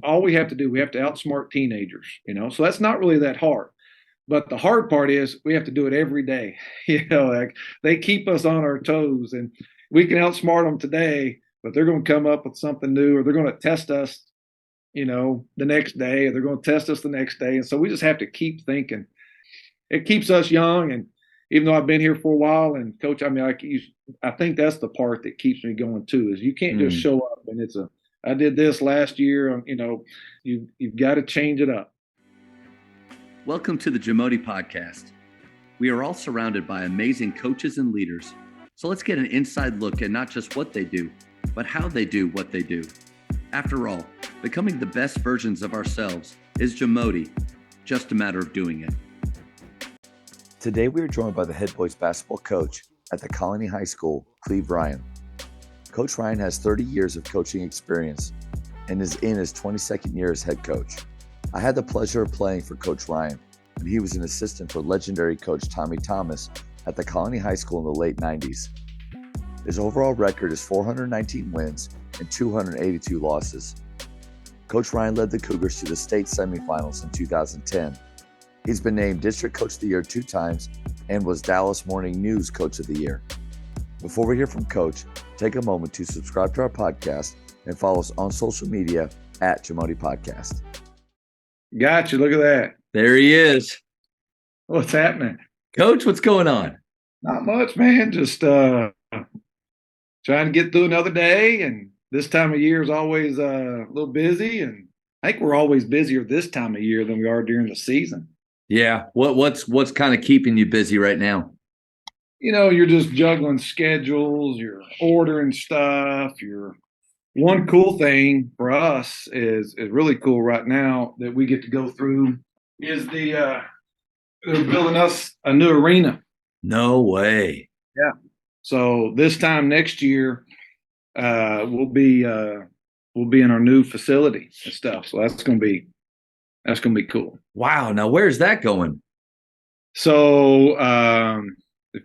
all we have to do, we have to outsmart teenagers, so that's not really that hard. But the hard part is we have to do it every day. Like they keep us on our toes, and we can outsmart them today, but they're going to come up with something new, or they're going to test us, the next day, or they're going to test us the next day. And so we just have to keep thinking. It keeps us young. And even though I've been here for a while, and coach, I mean, I think that's the part that keeps me going too, is you can't just show up and I did this last year. You've got to change it up. Welcome to the Jamodi Podcast. We are all surrounded by amazing coaches and leaders. So let's get an inside look at not just what they do, but how they do what they do. After all, becoming the best versions of ourselves is Jamodi, just a matter of doing it. Today we are joined by the head boys basketball coach at the Colony High School, Cleve Ryan. Coach Ryan has 30 years of coaching experience and is in his 22nd year as head coach. I had the pleasure of playing for Coach Ryan when he was an assistant for legendary coach Tommy Thomas at the Colony High School in the late 90s. His overall record is 419 wins and 282 losses. Coach Ryan led the Cougars to the state semifinals in 2010. He's been named District Coach of the Year 2 times and was Dallas Morning News Coach of the Year. Before we hear from Coach, take a moment to subscribe to our podcast and follow us on social media at Jamodi Podcast. Gotcha. Look at that. There he is. What's happening? Coach, what's going on? Not much, man. Just trying to get through another day. And this time of year is always a little busy. And I think we're always busier this time of year than we are during the season. Yeah. What's kind of keeping you busy right now? You're just juggling schedules. You're ordering stuff. One cool thing for us is really cool right now that we get to go through is they're building us a new arena. No way. Yeah. So this time next year, we'll be in our new facility and stuff. So that's gonna be cool. Wow. Now where's that going? So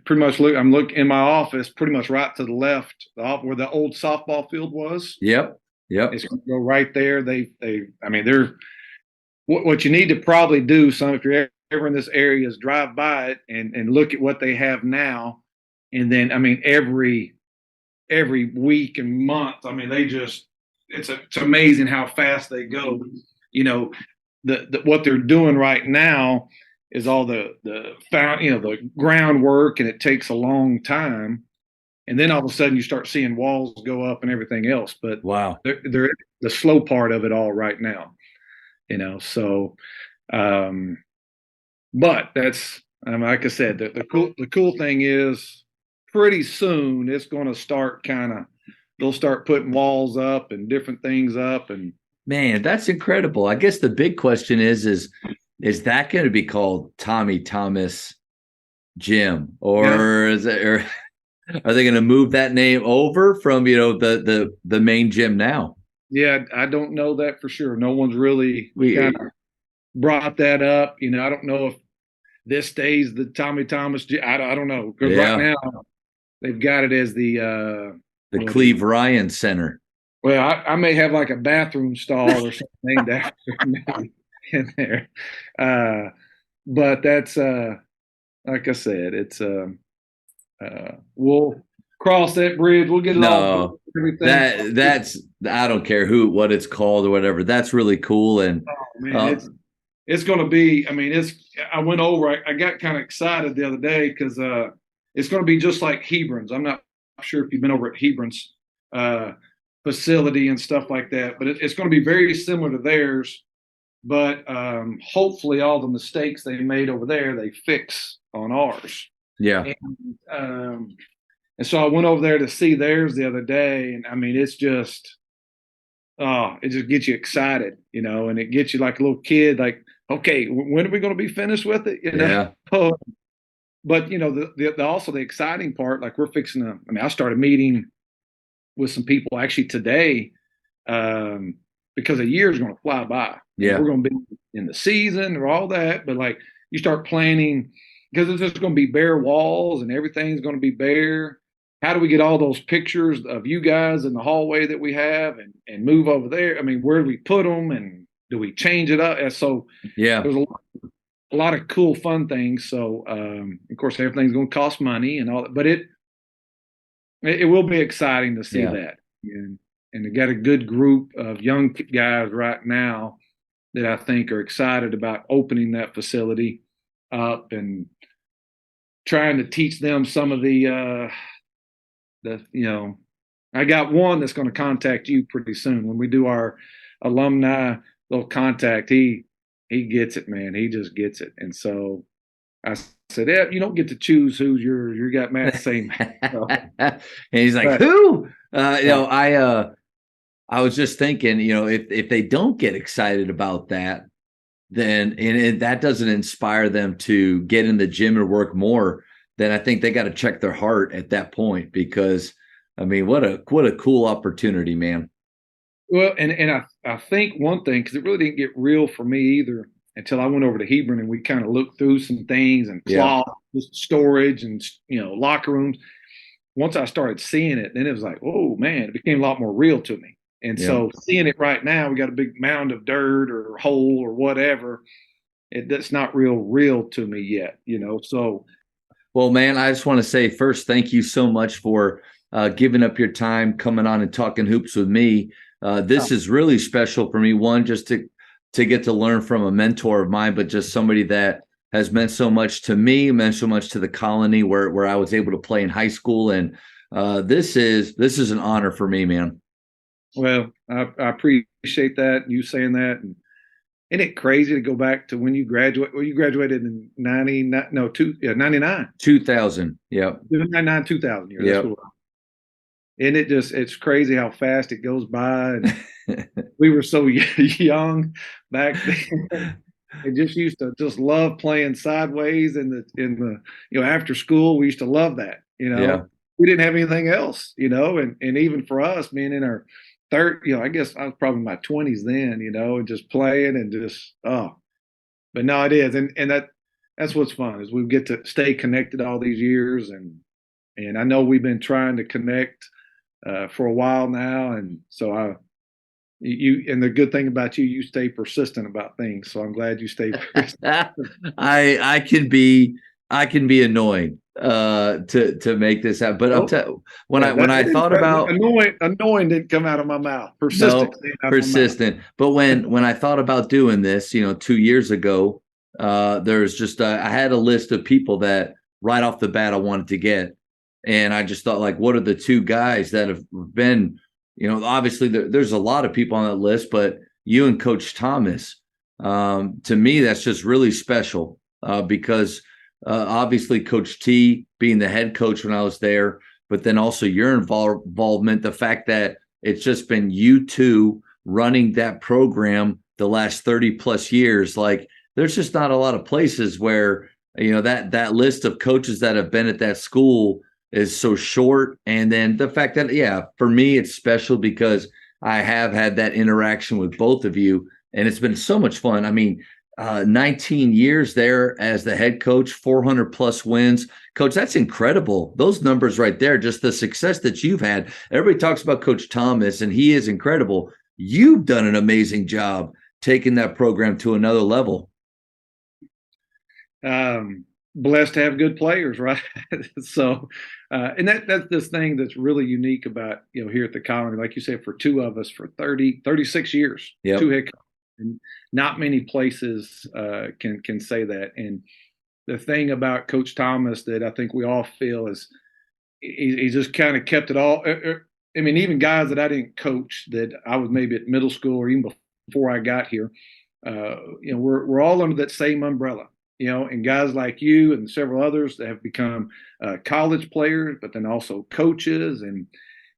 pretty much I'm looking in my office, pretty much right to the left, where the old softball field was. Yep. It's going to go right there. They're what you need to probably do, if you're ever in this area, is drive by it and look at what they have now. And then, every week and month, it's amazing how fast they go. What they're doing right now is all the groundwork, and it takes a long time. And then all of a sudden you start seeing walls go up and everything else. But wow, they're the slow part of it all right now, so, but that's, like I said, the cool thing is pretty soon it's going to start they'll start putting walls up and different things up. And man, that's incredible. I guess the big question is that going to be called Tommy Thomas Gym, or are they going to move that name over from the main gym now? Yeah, I don't know that for sure. No one's really kind of brought that up. I don't know if this stays the Tommy Thomas Gym. I don't know, because right now they've got it as the Cleve Ryan Center. Well, I may have like a bathroom stall or something named after me in there. But that's like I said, it's we'll cross that bridge. We'll get it all. Everything. That's I don't care what it's called or whatever. That's really cool. And it's going to be. I went over. I got kind of excited the other day because it's going to be just like Hebron's. I'm not sure if you've been over at Hebron's facility and stuff like that, but it's going to be very similar to theirs. But hopefully all the mistakes they made over there, they fix on ours. Yeah. And so I went over there to see theirs the other day. And it's just, it just gets you excited, and it gets you like a little kid, like, okay, when are we going to be finished with it? Yeah. But, also the exciting part, like we're fixing I started meeting with some people actually today, because a year is going to fly by. Yeah. We're going to be in the season or all that, but like you start planning, because it's just going to be bare walls and everything's going to be bare. how do we get all those pictures of you guys in the hallway that we have and move over there? I mean, where do we put them and do we change it up? And so Yeah. there's a lot of cool, fun things. So, of course, everything's going to cost money and all that, but it will be exciting to see Yeah. that. And they got a good group of young guys right now that I think are excited about opening that facility up and trying to teach them some of I got one that's going to contact you pretty soon when we do our alumni little contact. He gets it, man. He just gets it. And so I said, yeah, you don't get to choose who's you got Matt same. So, And he's like, but, who? I was just thinking, if they don't get excited about that, then that doesn't inspire them to get in the gym and work more, then I think they got to check their heart at that point, because I mean, what a cool opportunity, man. well, and I think one thing, because it really didn't get real for me either until I went over to Hebron and we kind of looked through some things and cloth, storage and locker rooms. Once I started seeing it, then it was like, oh man, it became a lot more real to me. And so seeing it right now, we got a big mound of dirt or hole or whatever. That's not real to me yet, So, well, man, I just want to say first, thank you so much for giving up your time, coming on and talking hoops with me. This is really special for me. One, just to get to learn from a mentor of mine, but just somebody that has meant so much to me, meant so much to the colony where I was able to play in high school. And this is an honor for me, man. Well, I appreciate that, you saying that. And isn't it crazy to go back to when you graduated? Well, you graduated in 99. 2000. Yeah. 99, 2000 year. Yep. That's what. And it's crazy how fast it goes by. And we were so young back then. And just used to just love playing sideways in the after school. We used to love that. Yeah. We didn't have anything else, and even for us being in our third, I guess I was probably in my 20s then, and just playing and just but no, it is, and that's what's fun is we get to stay connected all these years, and I know we've been trying to connect for a while now, and so and the good thing about you stay persistent about things. So I'm glad you stay persistent. I can be annoying to make this happen. But I'll tell when I thought about annoying didn't come out of my mouth. Persistent. No, persistent. But when I thought about doing this, 2 years ago, there's just I had a list of people that right off the bat I wanted to get. And I just thought, like, what are the two guys that have been, obviously there's a lot of people on that list, but you and Coach Thomas, to me, that's just really special because obviously Coach T being the head coach when I was there, but then also your involvement, the fact that it's just been you two running that program the last 30 plus years. Like, there's just not a lot of places where, that list of coaches that have been at that school is so short. And then the fact that, for me, it's special because I have had that interaction with both of you, and it's been so much fun. I mean, 19 years there as the head coach, 400 plus wins. Coach, that's incredible. Those numbers right there, just the success that you've had. Everybody talks about Coach Thomas, and he is incredible. You've done an amazing job taking that program to another level. Blessed to have good players, right? So, and that's this thing that's really unique about, here at the colony, like you said, for two of us for 36 years, Yep. Two head coaches. And not many places can say that. And the thing about Coach Thomas that I think we all feel is he just kind of kept it all. I mean, even guys that I didn't coach, that I was maybe at middle school or even before I got here, we're all under that same umbrella. And guys like you and several others that have become college players, but then also coaches, and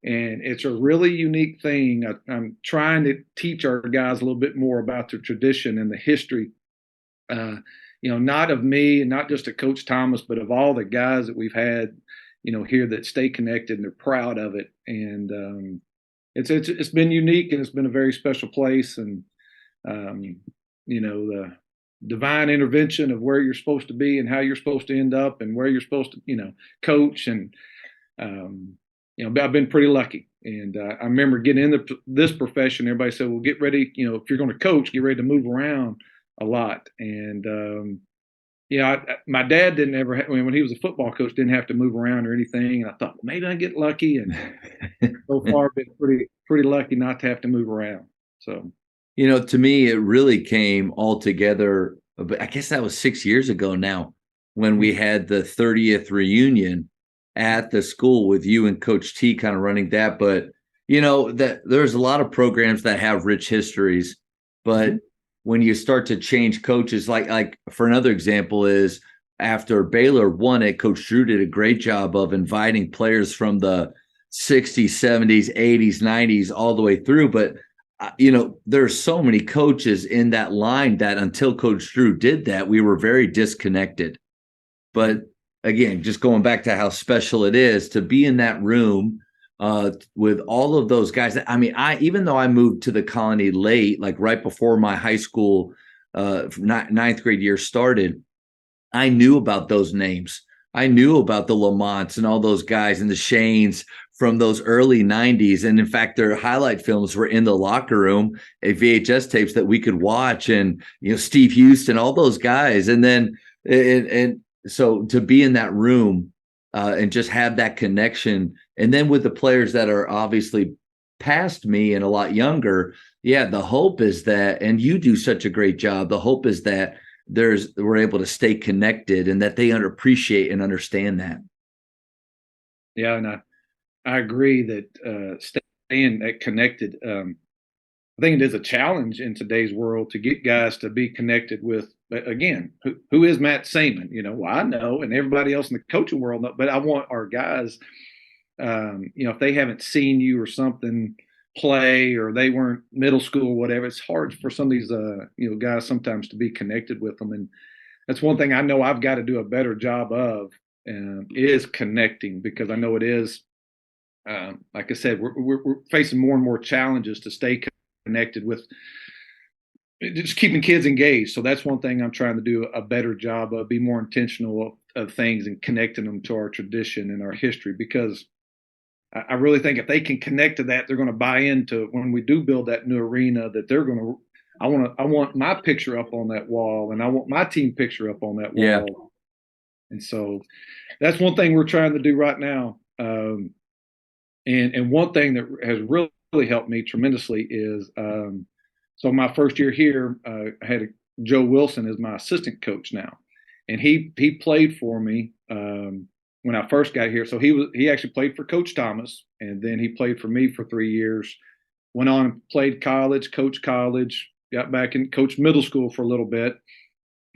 it's a really unique thing. I'm trying to teach our guys a little bit more about the tradition and the history, not of me and not just of Coach Thomas, but of all the guys that we've had, here that stay connected and they're proud of it. And it's been unique, and it's been a very special place. And the divine intervention of where you're supposed to be and how you're supposed to end up and where you're supposed to, coach. And I've been pretty lucky. And I remember getting into this profession, everybody said, well, get ready, if you're going to coach, get ready to move around a lot. And, my dad didn't ever, when he was a football coach, didn't have to move around or anything. And I thought, well, maybe I get lucky. And so far, I've been pretty lucky not to have to move around. So, to me, it really came all together. I guess that was 6 years ago now when we had the 30th reunion at the school with you and Coach T kind of running that. But, that there's a lot of programs that have rich histories, but when you start to change coaches, like for another example is after Baylor won it, Coach Drew did a great job of inviting players from the 60s, 70s, 80s, 90s, all the way through. But, there's so many coaches in that line that until Coach Drew did that, we were very disconnected. But again, just going back to how special it is to be in that room with all of those guys. I mean, even though I moved to the Colony late, like right before my high school ninth grade year started, I knew about those names. I knew about the Lamonts and all those guys and the Shanes from those early 90s. And in fact, their highlight films were in the locker room, VHS tapes that we could watch, and Steve Houston, all those guys. And then and so to be in that room and just have that connection, and then with the players that are obviously past me and a lot younger, the hope is that, and you do such a great job, the hope is that we're able to stay connected and that they appreciate and understand that. Yeah, and I agree that staying connected, I think it is a challenge in today's world to get guys to be connected with, again, who is Matt Seaman? Well, I know, and everybody else in the coaching world knows, but I want our guys, if they haven't seen you or something play, or they weren't middle school or whatever, it's hard for some of these, guys sometimes to be connected with them. And that's one thing I know I've got to do a better job of, is connecting, because I know it is, like I said, we're facing more and more challenges to stay connected with, just keeping kids engaged. So that's one thing I'm trying to do a better job of, be more intentional of things and connecting them to our tradition and our history, because I really think if they can connect to that, they're going to buy into when we do build that new arena, that they're going to, I want my picture up on that wall, and I want my team picture up on that wall. Yeah. And so that's one thing we're trying to do right now. And one thing that has really helped me tremendously is, so my first year here, I had Joe Wilson as my assistant coach now, and he played for me when I first got here. So he actually played for Coach Thomas, and then he played for me for 3 years. Went on and played college, coached college, got back and coached middle school for a little bit,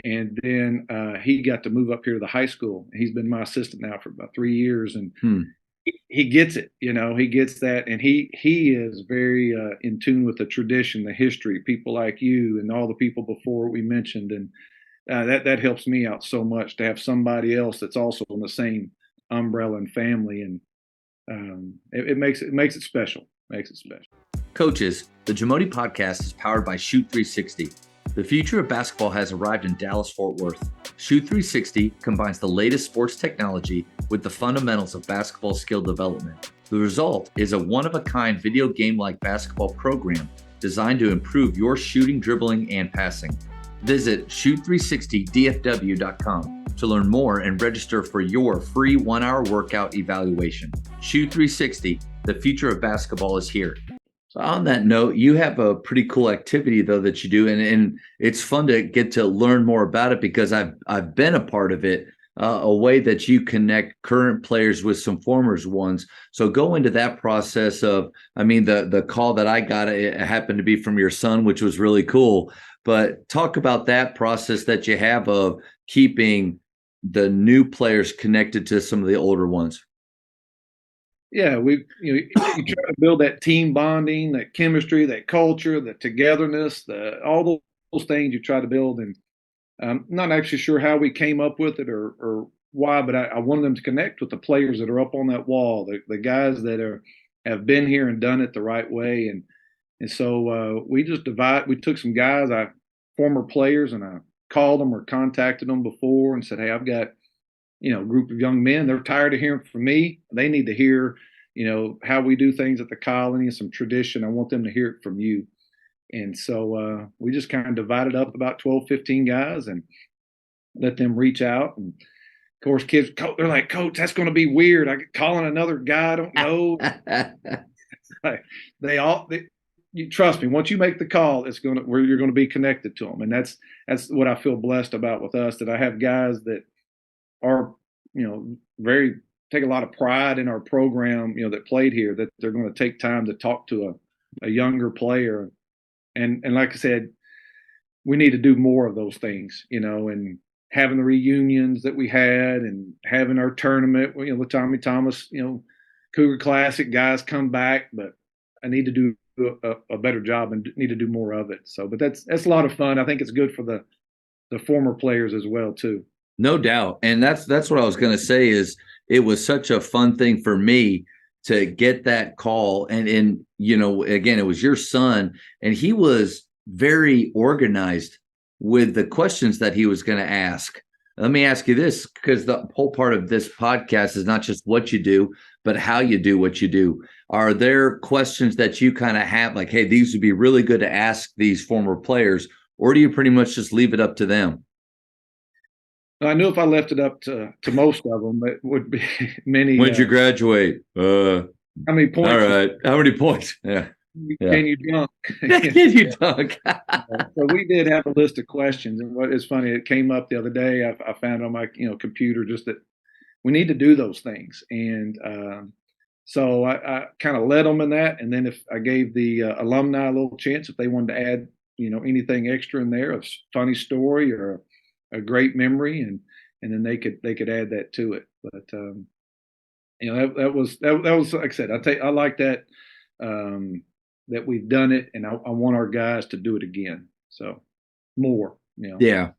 and then he got to move up here to the high school. He's been my assistant now for about 3 years, and he gets it. He gets that, and he is very in tune with the tradition, the history, people like you and all the people before we mentioned, and that helps me out so much to have somebody else that's also in the same umbrella and family, and it makes it special. Coaches, the Jamodi podcast is powered by Shoot 360. The future of basketball has arrived in Dallas-Fort Worth. Shoot 360 combines the latest sports technology with the fundamentals of basketball skill development. The result is a one-of-a-kind video game-like basketball program designed to improve your shooting, dribbling, and passing. Visit shoot360dfw.com to learn more and register for your free 1-hour workout evaluation. Shoot 360, the future of basketball is here. So on that note, you have a pretty cool activity though that you do, and it's fun to get to learn more about it, because I've been a part of it, a way that you connect current players with some former ones. So go into that process of, the call that I got, it happened to be from your son, which was really cool. But talk about that process that you have of keeping the new players connected to some of the older ones. Yeah, you try to build that team bonding, that chemistry, that culture, the togetherness, all those things you try to build. And I'm not actually sure how we came up with it or why, but I wanted them to connect with the players that are up on that wall, the guys that have been here and done it the right way. And so we took some guys, former players, and I called them or contacted them before and said, hey, I've got group of young men. They're tired of hearing from me. They need to hear, how we do things at the colony, some tradition. I want them to hear it from you. And so we just kind of divided up about 12, 15 guys and let them reach out. And of course, kids, they're like, Coach, that's going to be weird. I calling another guy I don't know. You trust me. Once you make the call, you're going to be connected to them, and that's what I feel blessed about with us. That I have guys that are, very take a lot of pride in our program. That played here. That they're going to take time to talk to a younger player, and like I said, we need to do more of those things. And having the reunions that we had, and having our tournament. The Tommy Thomas, Cougar Classic guys come back, but I need to do a better job and need to do more of it. So, but that's a lot of fun. I think it's good for the former players as well too. No doubt. And that's what I was going to say is it was such a fun thing for me to get that call. And again, it was your son, and he was very organized with the questions that he was going to ask. Let me ask you this, because the whole part of this podcast is not just what you do, but how you do what you do. Are there questions that you kind of have like, hey, these would be really good to ask these former players, or do you pretty much just leave it up to them? I knew if I left it up to most of them, it would be many. When'd you graduate? How many points? All right. How many points? Yeah. Can you dunk? Can you dunk? So we did have a list of questions, and what is funny, it came up the other day. I found on my computer just that we need to do those things, and so I kind of led them in that, and then if I gave the alumni a little chance if they wanted to add anything extra in there, a funny story or a great memory, and then they could add that to it. But that was like I said, I like that. That we've done it, and I want our guys to do it again. So more, Yeah,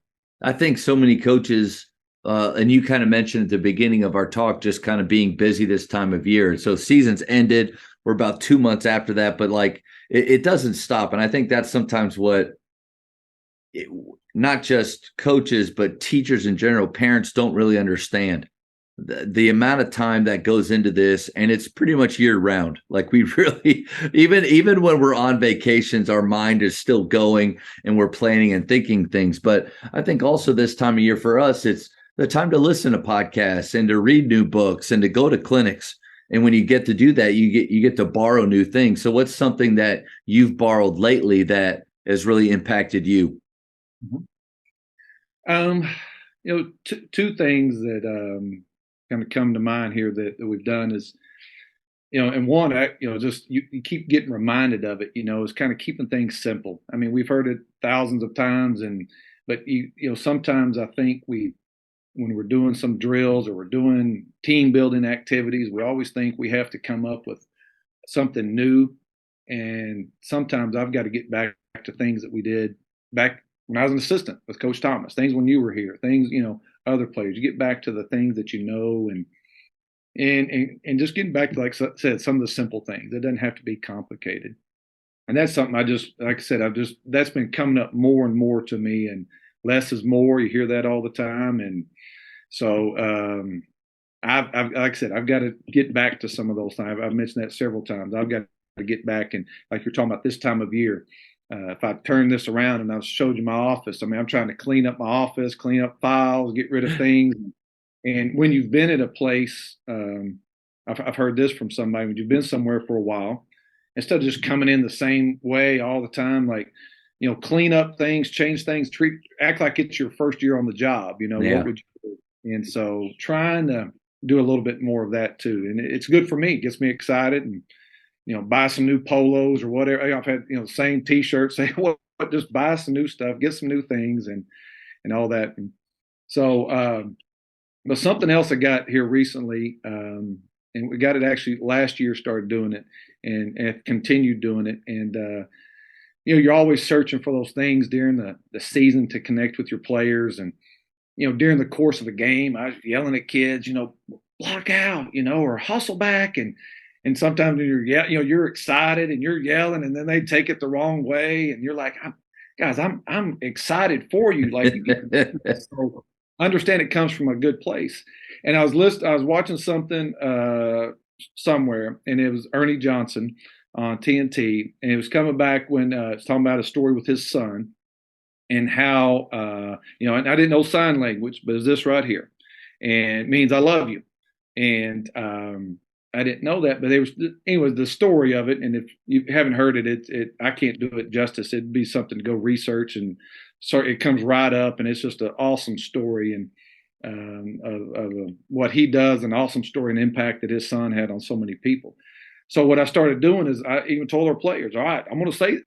I think so many coaches, and you kind of mentioned at the beginning of our talk, just kind of being busy this time of year. So season's ended. We're about 2 months after that, but like it doesn't stop. And I think that's sometimes not just coaches, but teachers in general, parents don't really understand the amount of time that goes into this, and it's pretty much year round. Like we really, even when we're on vacations, our mind is still going and we're planning and thinking things. But I think also this time of year for us, it's the time to listen to podcasts and to read new books and to go to clinics. And when you get to do that, you get to borrow new things. So what's something that you've borrowed lately that has really impacted you? Two things that kind of come to mind here that we've done is, and one, just you keep getting reminded of it, is kind of keeping things simple. I mean, we've heard it thousands of times, but sometimes I think when we're doing some drills or we're doing team building activities, we always think we have to come up with something new. And sometimes I've got to get back to things that we did back when I was an assistant with Coach Thomas, things when you were here, things, other players. You get back to the things that and just getting back to, like I said, some of the simple things. It doesn't have to be complicated. And that's something like I said, that's been coming up more and more to me, and less is more. You hear that all the time. And so I've like I said, I've got to get back to some of those things. I've mentioned that several times. I've got to get back, and like you're talking about this time of year, if I turn this around and I showed you my office, I mean, I'm trying to clean up my office, clean up files, get rid of things. And when you've been at a place, I've heard this from somebody, when you've been somewhere for a while, instead of just coming in the same way all the time, like, clean up things, change things, act like it's your first year on the job, Yeah. What would you do? And so trying to do a little bit more of that too. And it's good for me. It gets me excited, and, buy some new polos or whatever. I've had, the same t-shirts, say, well, just buy some new stuff, get some new things and all that. And so, but something else I got here recently, and we got it actually last year, started doing it and continued doing it. And, you're always searching for those things during the season to connect with your players. And, during the course of the game, I was yelling at kids, block out, or hustle back. And sometimes you're excited and you're yelling, and then they take it the wrong way, and you're like, guys, I'm excited for you. Like, so understand it comes from a good place. And I was watching something somewhere, and it was Ernie Johnson on TNT, and it was coming back when it's talking about a story with his son and how and I didn't know sign language, but it's this right here, and it means I love you, and I didn't know that, but it was anyway the story of it. And if you haven't heard it, I can't do it justice. It'd be something to go research, and so it comes right up, and it's just an awesome story and of what he does, an awesome story and impact that his son had on so many people. So what I started doing is I even told our players, all right, I'm going to say,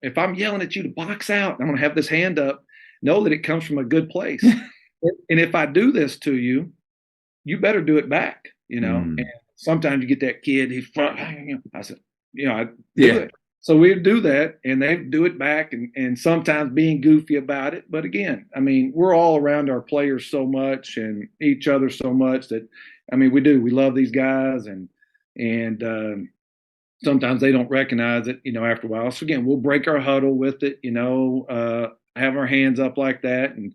if I'm yelling at you to box out, I'm going to have this hand up, know that it comes from a good place. And if I do this to you, you better do it back, And sometimes you get that kid, I said, I do it. So we do that, and they do it back, and sometimes being goofy about it. But again, I mean, we're all around our players so much and each other so much that, I mean, we love these guys, and sometimes they don't recognize it, after a while. So again, we'll break our huddle with it, have our hands up like that, and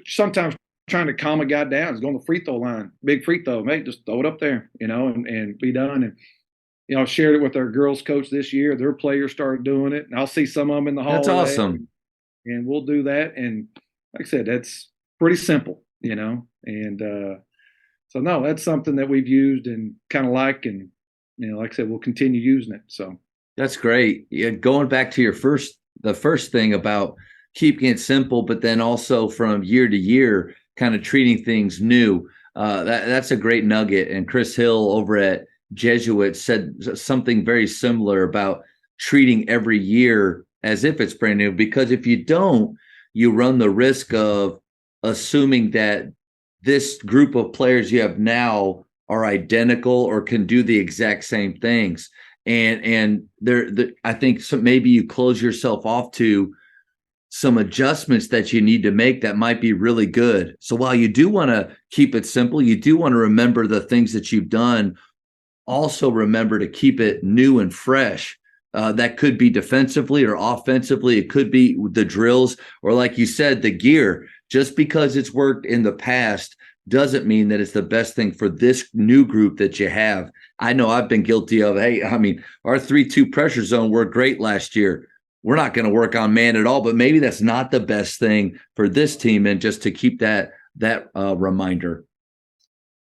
sometimes trying to calm a guy down is going to the free throw line, big free throw, mate, just throw it up there, and be done. And I shared it with our girls coach this year. Their players started doing it, and I'll see some of them in the hallway. That's awesome. And we'll do that. And like I said, that's pretty simple, and so no, that's something that we've used and kind of like, and like I said, we'll continue using it. So that's great. Yeah, going back to the first thing about keeping it simple, but then also from year to year, kind of treating things new. That's a great nugget. And Chris Hill over at Jesuit said something very similar about treating every year as if it's brand new, because if you don't, you run the risk of assuming that this group of players you have now are identical or can do the exact same things. And I think maybe you close yourself off to some adjustments that you need to make that might be really good. So while you do want to keep it simple, you do want to remember the things that you've done. Also remember to keep it new and fresh. That could be defensively or offensively. It could be the drills, or like you said, the gear. Just because it's worked in the past doesn't mean that it's the best thing for this new group that you have. I know I've been guilty of, our 3-2 pressure zone worked great last year. We're not going to work on man at all, but maybe that's not the best thing for this team, and just to keep that reminder.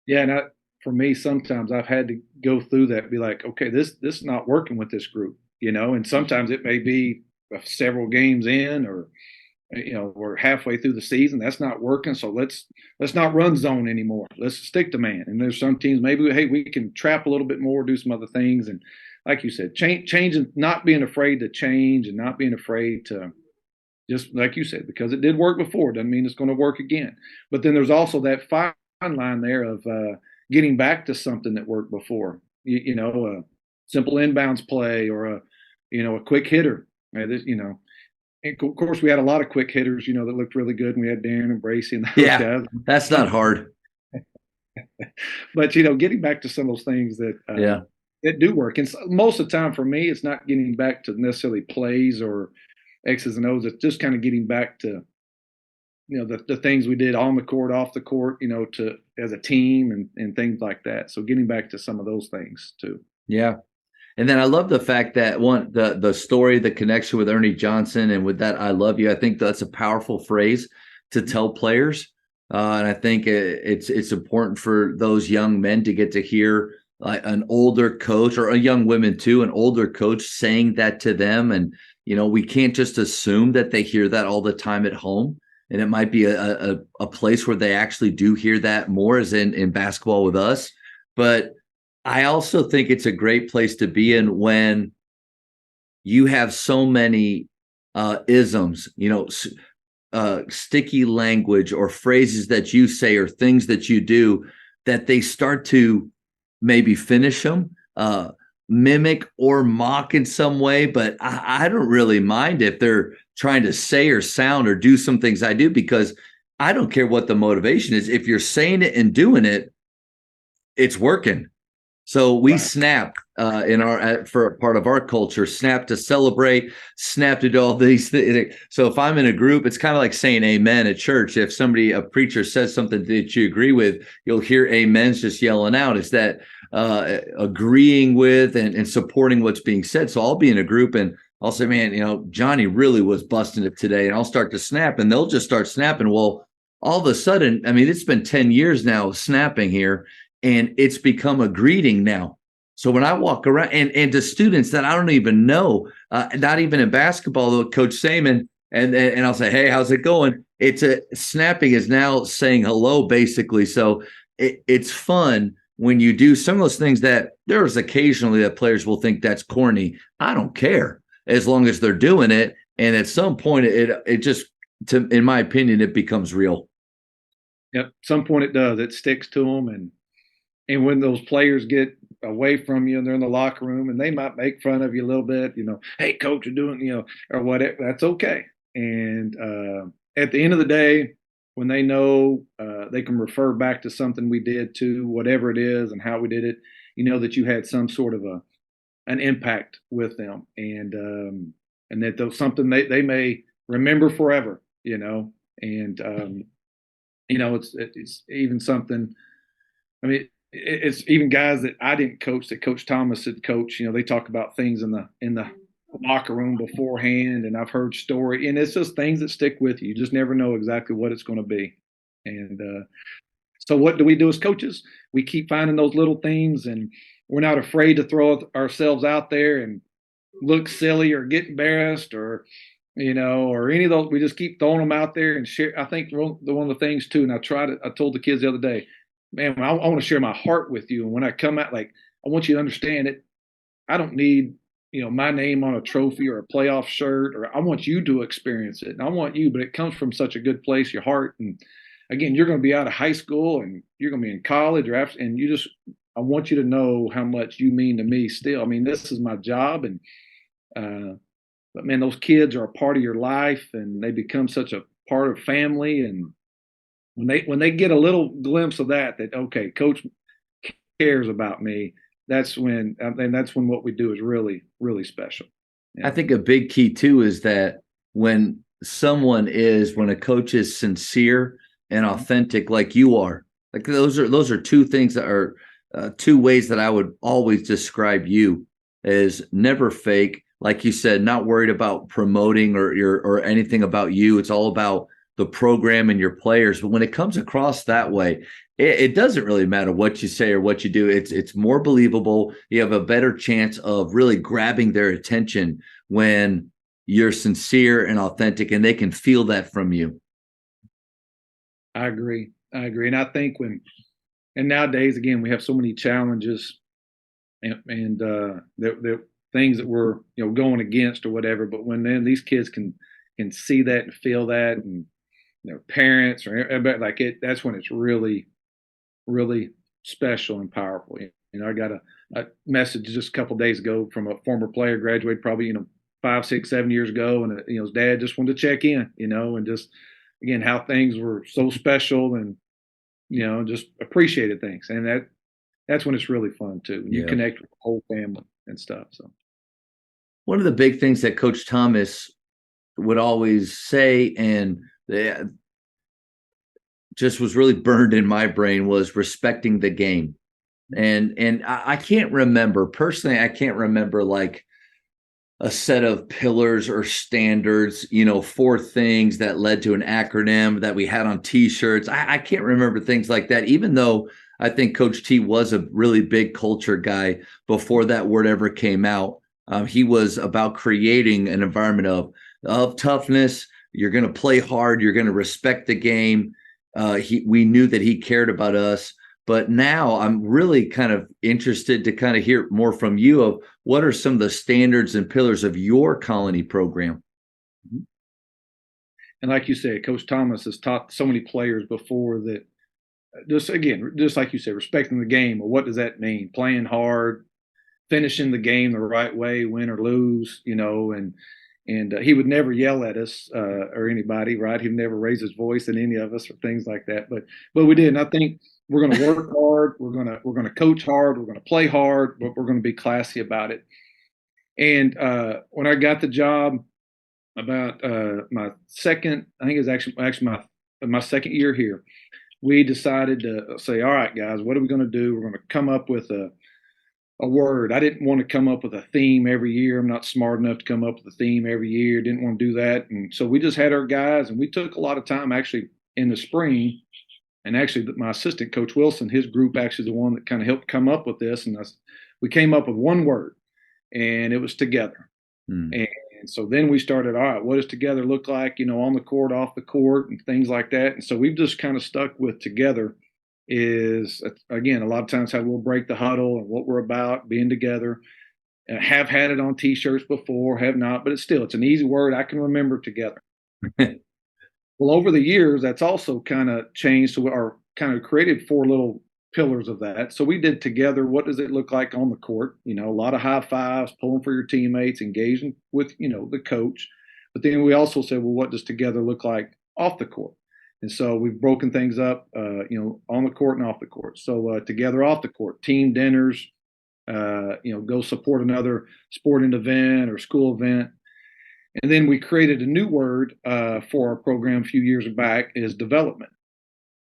Yeah, and for me, sometimes I've had to go through that, be like, okay, this is not working with this group, and sometimes it may be several games in, or we're halfway through the season, that's not working, so let's not run zone anymore. Let's stick to man. And there's some teams maybe, hey, we can trap a little bit more, do some other things, and like you said, changing, not being afraid to change, and not being afraid to, just like you said, because it did work before doesn't mean it's going to work again. But then there's also that fine line there of getting back to something that worked before. A simple inbounds play, or a quick hitter. And of course, we had a lot of quick hitters, that looked really good, and we had Darren and Bracey and those guys. That's not hard. But getting back to some of those things that that do work, and most of the time for me, it's not getting back to necessarily plays or X's and O's. It's just kind of getting back to the things we did on the court, off the court, to as a team, and things like that. So getting back to some of those things too. Yeah. And then I love the fact that the story, the connection with Ernie Johnson, and with that, I love you. I think that's a powerful phrase to tell players. And I think it's important for those young men to get to hear an older coach, or a young women too, an older coach saying that to them. And, we can't just assume that they hear that all the time at home. And it might be a place where they actually do hear that more, as in basketball with us. But I also think it's a great place to be in when you have so many isms, sticky language, or phrases that you say, or things that you do, that they start to maybe finish them, mimic or mock in some way. But I don't really mind if they're trying to say or sound or do some things I do, because I don't care what the motivation is. If you're saying it and doing it, it's working. So we snap in our for part of our culture. Snap to celebrate, snap to do all these things. So if I'm in a group, it's kind of like saying amen at church. If a preacher says something that you agree with, you'll hear amens just yelling out. It's that agreeing with and supporting what's being said. So I'll be in a group and I'll say, man, Johnny really was busting it today. And I'll start to snap and they'll just start snapping. Well, all of a sudden, I mean, it's been 10 years now of snapping here, and it's become a greeting now. So when I walk around and to students that I don't even know, not even in basketball, though, Coach Saman, and I'll say, hey, how's it going? Snapping is now saying hello, basically. So it's fun when you do some of those things that there's occasionally that players will think that's corny. I don't care as long as they're doing it. And at some point, it just, in my opinion, it becomes real. Yep. Some point it does. It sticks to them. And when those players get away from you and they're in the locker room and they might make fun of you a little bit, hey, coach, you're doing, or whatever, that's okay. And at the end of the day, when they know they can refer back to something we did to whatever it is and how we did it, that you had some sort of an impact with them, and that there's something they may remember forever, and it's even something. I mean, it's even guys that I didn't coach that Coach Thomas had coached. They talk about things in the locker room beforehand, and I've heard story, and it's just things that stick with you. You just never know exactly what it's going to be. And so what do we do as coaches? We keep finding those little things, and we're not afraid to throw ourselves out there and look silly or get embarrassed or any of those. We just keep throwing them out there and share. I think one of the things too, and I told the kids the other day, man, I want to share my heart with you. And when I come out, like, I want you to understand it. I don't need, my name on a trophy or a playoff shirt, or I want you to experience it. And I want you, but it comes from such a good place, your heart. And again, you're going to be out of high school and you're going to be in college or after, and I want you to know how much you mean to me still. I mean, this is my job. And, but man, those kids are a part of your life and they become such a part of family. And when they get a little glimpse of that, okay, coach cares about me, that's when what we do is really, really special. Yeah. I think a big key too is that when a coach is sincere and authentic, like you are, like those are two things that are two ways that I would always describe you as never fake. Like you said, not worried about promoting or anything about you. It's all about the program and your players. But when it comes across that way, it doesn't really matter what you say or what you do. It's more believable. You have a better chance of really grabbing their attention when you're sincere and authentic, and they can feel that from you. I agree. And I think and nowadays, again, we have so many challenges and the things that we're, going against or whatever. But when then these kids can see that and feel that, and their parents or everybody, like that's when it's really, really special and powerful. I got a message just a couple of days ago from a former player, graduated probably 5, 6, 7 years ago, and his dad just wanted to check in, and just again how things were so special, and just appreciated things, and that's when it's really fun too. When you connect with the whole family and stuff. So one of the big things that Coach Thomas would always say, and just was really burned in my brain, was respecting the game. And I can't remember personally, I can't remember like a set of pillars or standards, 4 things that led to an acronym that we had on t-shirts. I can't remember things like that, even though I think Coach T was a really big culture guy before that word ever came out. He was about creating an environment of toughness. You're going to play hard. You're going to respect the game. We knew that he cared about us. But now I'm really kind of interested to kind of hear more from you of what are some of the standards and pillars of your Colony program. And like you said, Coach Thomas has taught so many players before that just like you said, respecting the game. Or what does that mean? Playing hard, finishing the game the right way, win or lose, and he would never yell at us or anybody, right? He'd never raise his voice at any of us or things like that. But we did. And I think we're going to work hard. We're going to coach hard. We're going to play hard, but we're going to be classy about it. And when I got the job, about my second, I think it was actually my second year here, we decided to say, all right, guys, what are we going to do? We're going to come up with a word. I didn't want to come up with a theme every year. I'm not smart enough to come up with a theme every year. Didn't want to do that. And so we just had our guys, and we took a lot of time actually in the spring. And actually, my assistant, Coach Wilson, his group actually the one that kind of helped come up with this. And we came up with one word, and it was together. And so then we started, all right, what does together look like, on the court, off the court, and things like that. And so we've just kind of stuck with together is, again, a lot of times how we'll break the huddle and what we're about, being together. Have had it on T-shirts before, have not, but it's an easy word. I can remember together. Well, over the years, that's also kind of changed. So our kind of created 4 little pillars of that. So we did together. What does it look like on the court? A lot of high fives, pulling for your teammates, engaging with, the coach. But then we also said, well, what does together look like off the court? And so we've broken things up, on the court and off the court. So together off the court, team dinners, go support another sporting event or school event. And then we created a new word for our program a few years back is development.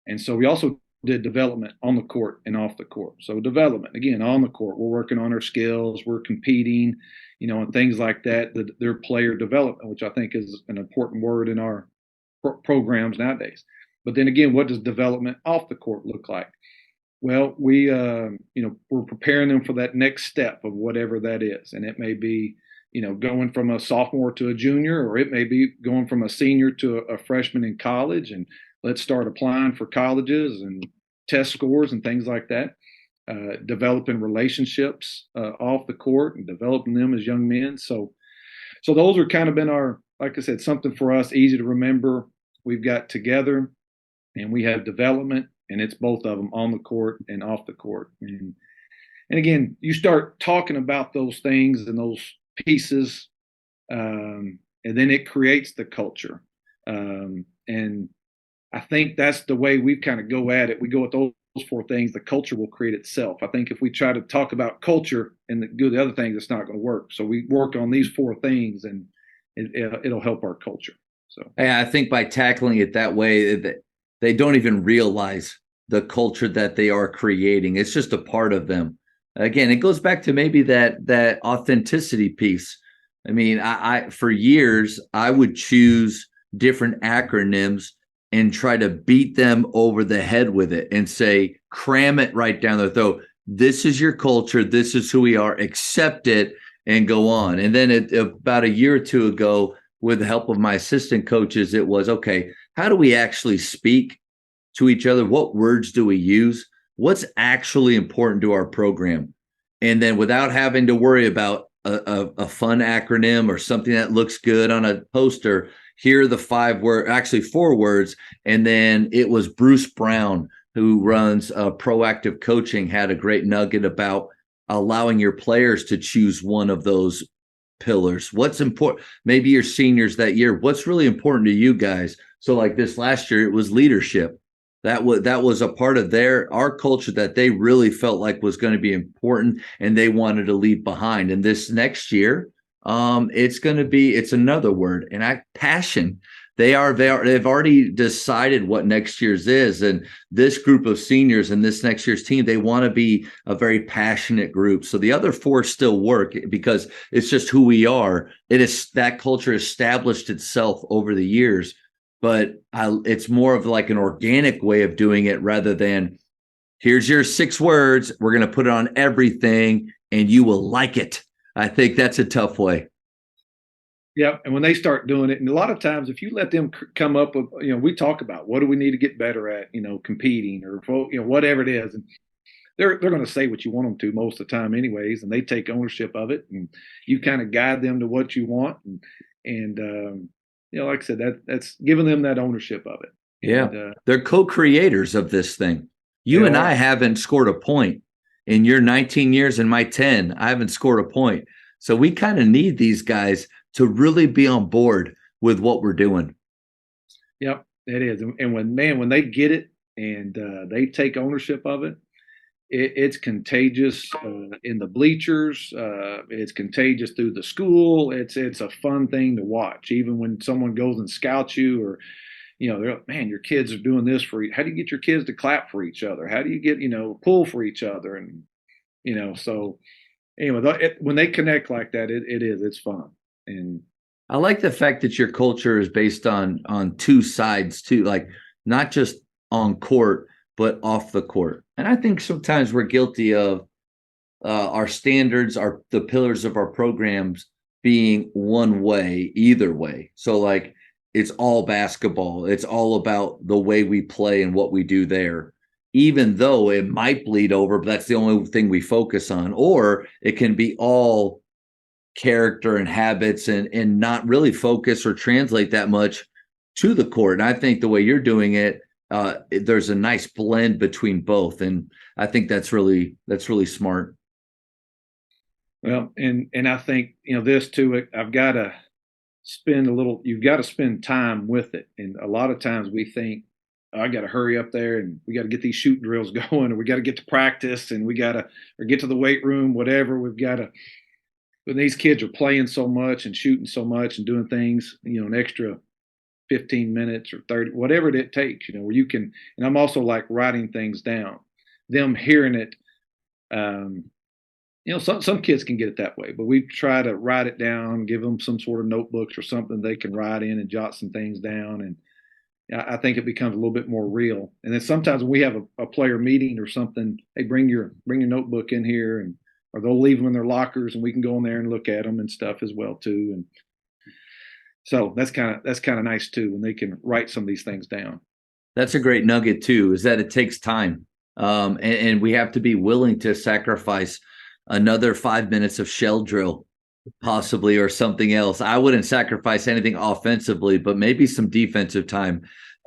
And so we also did development on the court and off the court. So development, again, on the court, we're working on our skills, we're competing, and things like that, their player development, which I think is an important word in our programs nowadays. But then again, what does development off the court look like? Well, we're preparing them for that next step of whatever that is. And it may be, going from a sophomore to a junior, or it may be going from a senior to a freshman in college. And let's start applying for colleges and test scores and things like that. Developing relationships off the court and developing them as young men. So those are kind of been our, like I said, something for us, easy to remember. We've got together and we have development, and it's both of them on the court and off the court. And again, you start talking about those things and those pieces, and then it creates the culture. And I think that's the way we kind of go at it. We go with those 4 things, the culture will create itself. I think if we try to talk about culture and do the other things, it's not going to work. So we work on these 4 things, and it'll help our culture. So I think by tackling it that way, they don't even realize the culture that they are creating. It's just a part of them. Again, it goes back to maybe that authenticity piece. I mean, I for years, I would choose different acronyms and try to beat them over the head with it and say, cram it right down their throat. This is your culture. This is who we are. Accept it and go on. And then about a year or 2 ago, with the help of my assistant coaches, it was, okay, how do we actually speak to each other? What words do we use? What's actually important to our program? And then without having to worry about a fun acronym or something that looks good on a poster, here are the 4 words. And then it was Bruce Brown, who runs Proactive Coaching, had a great nugget about allowing your players to choose one of those pillars. What's important? Maybe your seniors that year. What's really important to you guys? So like this last year, it was leadership. That was a part of our culture that they really felt like was going to be important, and they wanted to leave behind. And this next year, it's another word, and passion. They've already decided what next year's is, and this group of seniors and this next year's team, they want to be a very passionate group. So the other 4 still work because it's just who we are. It is that culture established itself over the years, but it's more of like an organic way of doing it rather than here's your 6 words. We're going to put it on everything, and you will like it. I think that's a tough way. Yeah, and when they start doing it, and a lot of times, if you let them come up with, we talk about what do we need to get better at, competing or whatever it is, and they're going to say what you want them to most of the time, anyways, and they take ownership of it, and you kind of guide them to what you want, and like I said, that's giving them that ownership of it. Yeah, and, they're co-creators of this thing. You and I haven't scored a point in your 19 years and my 10. I haven't scored a point, so we kind of need these guys to really be on board with what we're doing. Yep, it is. And when they get it, and they take ownership of it. It's contagious in the bleachers. It's contagious through the school. It's a fun thing to watch, even when someone goes and scouts you, or they're like, man, your kids are doing this for you. How do you get your kids to clap for each other? How do you get pull for each other? And so anyway, when they connect like that, it's fun. And I like the fact that your culture is based on two sides too, like not just on court, but off the court. And I think sometimes we're guilty of our standards, the pillars of our programs being one way, either way. So like it's all basketball. It's all about the way we play and what we do there, even though it might bleed over, but that's the only thing we focus on. Or it can be all character and habits and not really focus or translate that much to the court. And I think the way you're doing it, there's a nice blend between both. And I think that's really smart. Well, and I think this too. I've got to you've got to spend time with it. And a lot of times we think, oh, I got to hurry up there and we got to get these shooting drills going, or we got to get to practice, and we got to or get to the weight room, whatever. We've got to. When these kids are playing so much and shooting so much and doing things, an extra 15 minutes or 30, whatever it takes, where you can. And I'm also like writing things down, them hearing it. Some kids can get it that way, but we try to write it down, give them some sort of notebooks or something they can write in and jot some things down. And I think it becomes a little bit more real. And then sometimes when we have a player meeting or something, hey, bring your notebook in here, and or they'll leave them in their lockers and we can go in there and look at them and stuff as well too. And so that's kind of nice too, when they can write some of these things down. That's a great nugget too, is that it takes time. And we have to be willing to sacrifice another 5 minutes of shell drill possibly, or something else. I wouldn't sacrifice anything offensively, but maybe some defensive time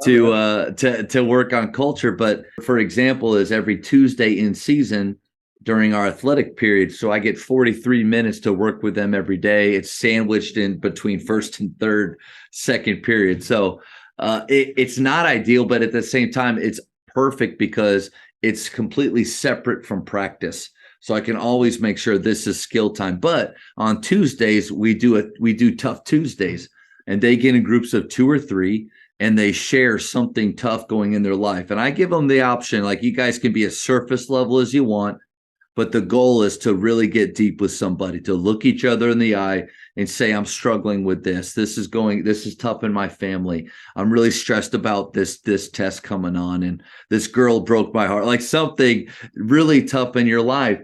to work on culture. But for example, is every Tuesday in season during our athletic period. So I get 43 minutes to work with them every day. It's sandwiched in between first and second period. So it's not ideal, but at the same time, it's perfect because it's completely separate from practice. So I can always make sure this is skill time. But on Tuesdays, we do tough Tuesdays, and they get in groups of 2 or 3, and they share something tough going in their life. And I give them the option, like, you guys can be as surface level as you want, but the goal is to really get deep with somebody, to look each other in the eye and say, I'm struggling with this. This is tough in my family. I'm really stressed about this test coming on, and this girl broke my heart, like something really tough in your life.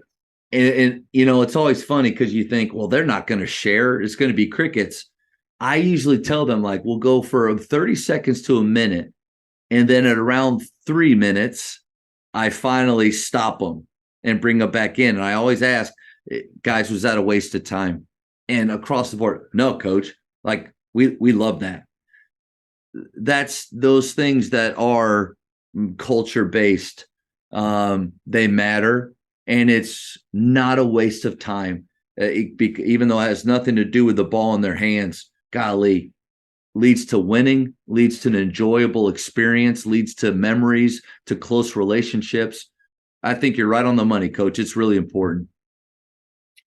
And it's always funny because you think, well, they're not going to share. It's going to be crickets. I usually tell them, like, we'll go for 30 seconds to a minute. And then at around 3 minutes, I finally stop them and bring them back in. And I always ask, guys, was that a waste of time? And across the board, no, coach, like we love that. That's those things that are culture based. They matter. And it's not a waste of time, even though it has nothing to do with the ball in their hands. Golly, leads to winning, leads to an enjoyable experience, leads to memories, to close relationships. I think you're right on the money, Coach. It's really important.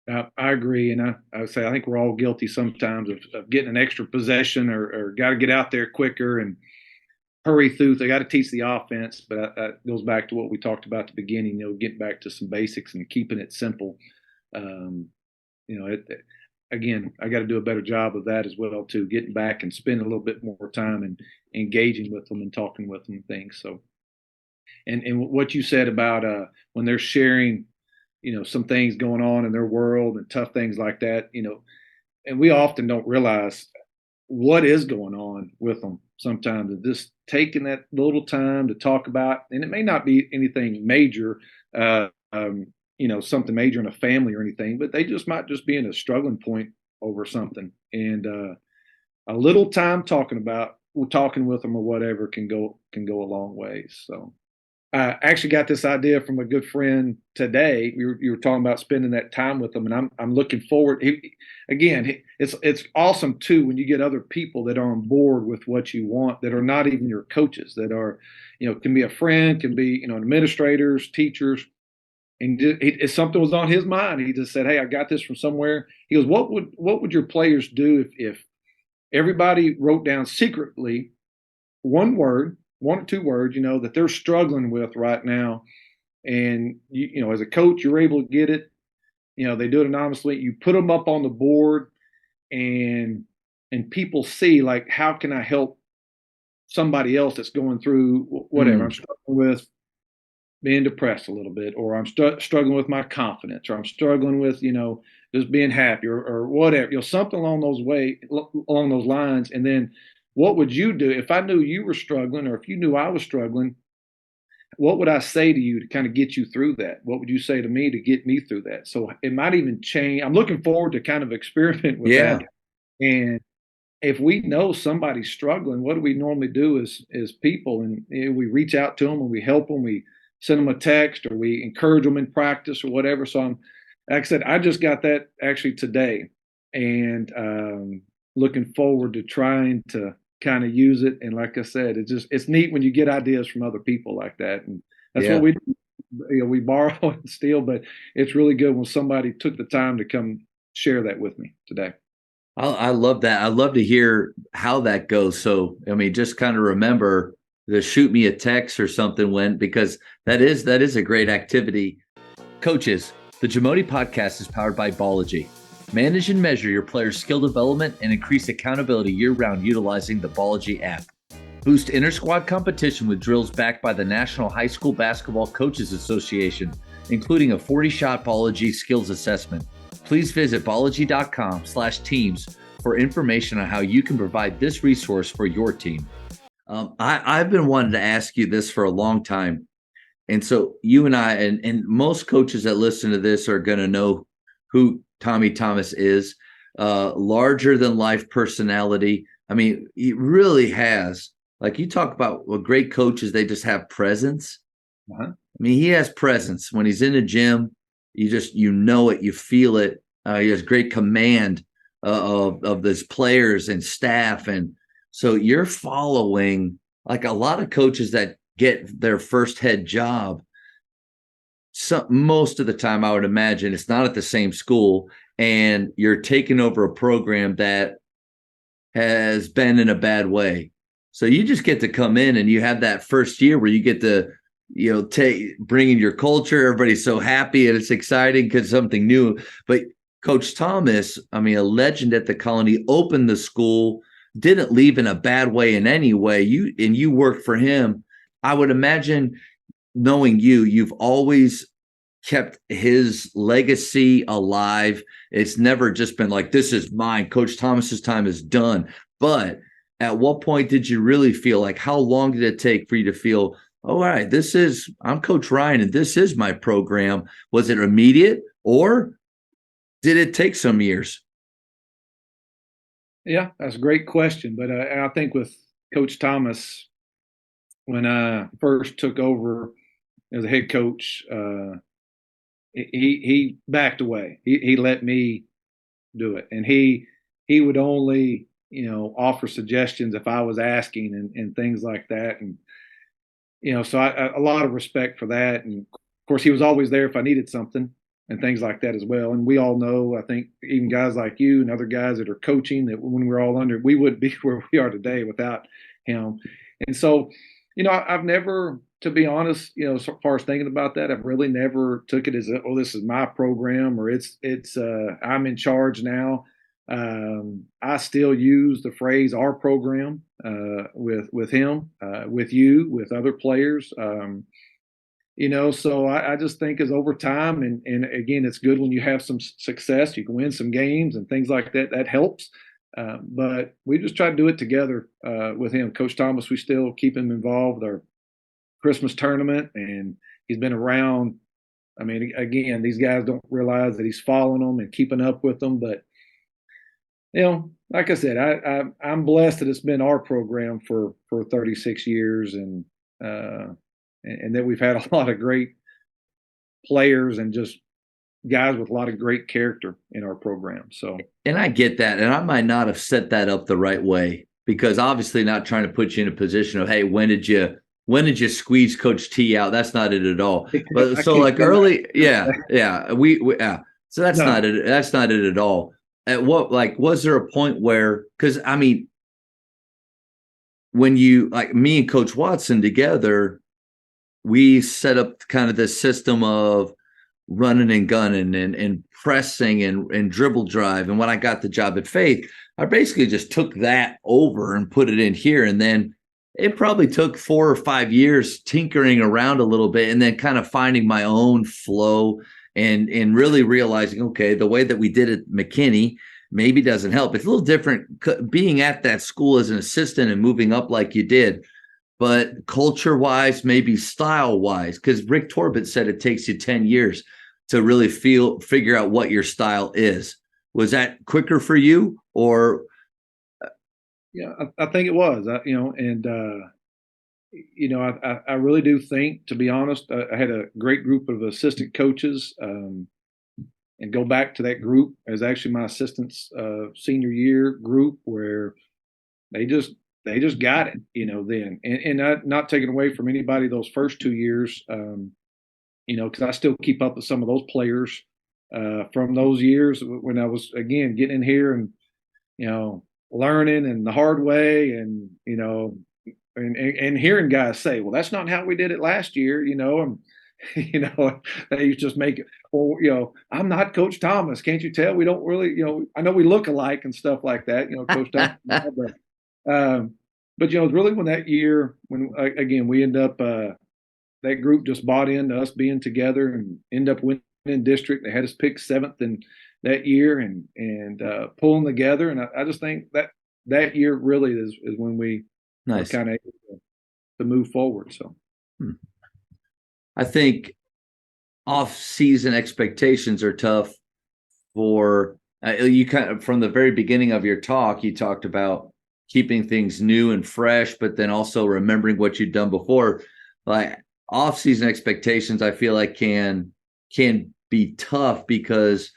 I agree. And I would say I think we're all guilty sometimes of getting an extra possession or got to get out there quicker and hurry through. They got to teach the offense, but that goes back to what we talked about at the beginning. Getting back to some basics and keeping it simple. Again, I got to do a better job of that as well too. Getting back and spending a little bit more time and engaging with them and talking with them and things. So, and what you said about when they're sharing, some things going on in their world and tough things like that, and we often don't realize what is going on with them sometimes. And just taking that little time to talk about, and it may not be anything major, something major in a family or anything, but they just might just be in a struggling point over something. And a little time talking with them or whatever can go a long ways. So I actually got this idea from a good friend today. You were talking about spending that time with them, and I'm looking forward. It's awesome too when you get other people that are on board with what you want, that are not even your coaches, that are, can be a friend, can be, administrators, teachers, and if something was on his mind, he just said, "Hey, I got this from somewhere." He goes, "What would your players do if everybody wrote down secretly one word, one or two words, that they're struggling with right now, and as a coach, you're able to get it. They do it anonymously. You put them up on the board, and people see like, how can I help somebody else that's going through whatever I'm struggling with, being depressed a little bit, or I'm struggling with my confidence, or I'm struggling with just being happy, or whatever, something along those lines. And then what would you do if I knew you were struggling, or if you knew I was struggling? What would I say to you to kind of get you through that? What would you say to me to get me through that? So it might even change. I'm looking forward to kind of experiment with Yeah. that. And if we know somebody's struggling, what do we normally do as people? And we reach out to them and we help them. We send them a text, or we encourage them in practice, or whatever. So like I said, I just got that actually today, and looking forward to trying to kind of use it. And like I said, it's neat when you get ideas from other people like that, and that's Yeah. what we do. We borrow and steal, but it's really good when somebody took the time to come share that with me today. I love that. I love to hear how that goes. So, I mean, just kind of remember to shoot me a text or something because that is a great activity. Coaches, the Jamodi podcast is powered by Ballogy. Manage and measure your players' skill development and increase accountability year-round utilizing the Ballogy app. Boost inter-squad competition with drills backed by the National High School Basketball Coaches Association, including a 40-shot Ballogy skills assessment. Please visit ballogy.com/teams for information on how you can provide this resource for your team. I've been wanting to ask you this for a long time. And so you and I, and most coaches that listen to this are going to know who Tommy Thomas is. Larger than life personality. I mean, he really has, like you talk about great coaches, they just have presence. Uh-huh. I mean, he has presence when he's in the gym. You know it, you feel it. He has great command of his players and staff. And so you're following like a lot of coaches that get their first head job. Most of the time, I would imagine it's not at the same school, and you're taking over a program that has been in a bad way. So you just get to come in and you have that first year where you get to, bring in your culture. Everybody's so happy and it's exciting because something new. But Coach Thomas, I mean, a legend at the Colony, opened the school, didn't leave in a bad way in any way. You worked for him. I would imagine, knowing you've always kept his legacy alive. It's never just been like, this is mine. Coach Thomas's time is done. But at what point did you really feel like, how long did it take for you to feel, oh, all right, I'm Coach Ryan and this is my program? Was it immediate or did it take some years? Yeah, that's a great question. But I think with Coach Thomas, when I first took over as a head coach, he backed away. He let me do it, and he would only offer suggestions if I was asking, and things like that. And so a lot of respect for that. And of course, he was always there if I needed something and things like that as well. And we all know, I think, even guys like you and other guys that are coaching, that when we're all under, we wouldn't be where we are today without him. And so, I've never, to be honest, as far as thinking about that, I've really never took it as, oh, this is my program, or it's I'm in charge now. I still use the phrase "our program" with him, with you, with other players. So I just think as over time, and again, it's good when you have some success, you can win some games and things like that. That helps. But we just try to do it together with him. Coach Thomas, we still keep him involved with our Christmas tournament, and he's been around. I mean, again, these guys don't realize that he's following them and keeping up with them. But, like I said, I'm blessed that it's been our program for 36 years. And and that we've had a lot of great players and just guys with a lot of great character in our program. So, and I get that, and I might not have set that up the right way, because obviously not trying to put you in a position of, hey, when did you squeeze Coach T out? That's not it at all. But I so can't like do early, that. we yeah. So that's No. not it. That's not it at all. At what, like, was there a point where, because I mean, when you, like me and Coach Watson together, we set up kind of this system of running and gunning and pressing and dribble drive. And when I got the job at Faith, I basically just took that over and put it in here. And then it probably took 4 or 5 years tinkering around a little bit and then kind of finding my own flow and really realizing, okay, the way that we did it at McKinney maybe doesn't help. It's a little different being at that school as an assistant and moving up like you did. But culture wise, maybe style wise, because Rick Torbett said it takes you 10 years to really figure out what your style is. Was that quicker for you, or? Yeah, I think it was, I really do think, to be honest, I had a great group of assistant coaches, and go back to that group as actually my assistant's senior year group, where they just got it, then, and not taking away from anybody those first 2 years, because I still keep up with some of those players from those years when I was, again, getting in here and, learning and the hard way, and, and hearing guys say, well, that's not how we did it last year, and, they used to just make it, well, I'm not Coach Thomas. Can't you tell? We don't really, I know we look alike and stuff like that, Coach Thomas. But, really when that year, when, again, we end up, that group just bought into us being together and end up winning district. They had us pick 7th in that year and pulling together. And I just think that year really is when we were kind of able to move forward. So I think off-season expectations are tough for you. Kind of from the very beginning of your talk, you talked about keeping things new and fresh, but then also remembering what you've done before. Like off-season expectations, I feel like can be tough, because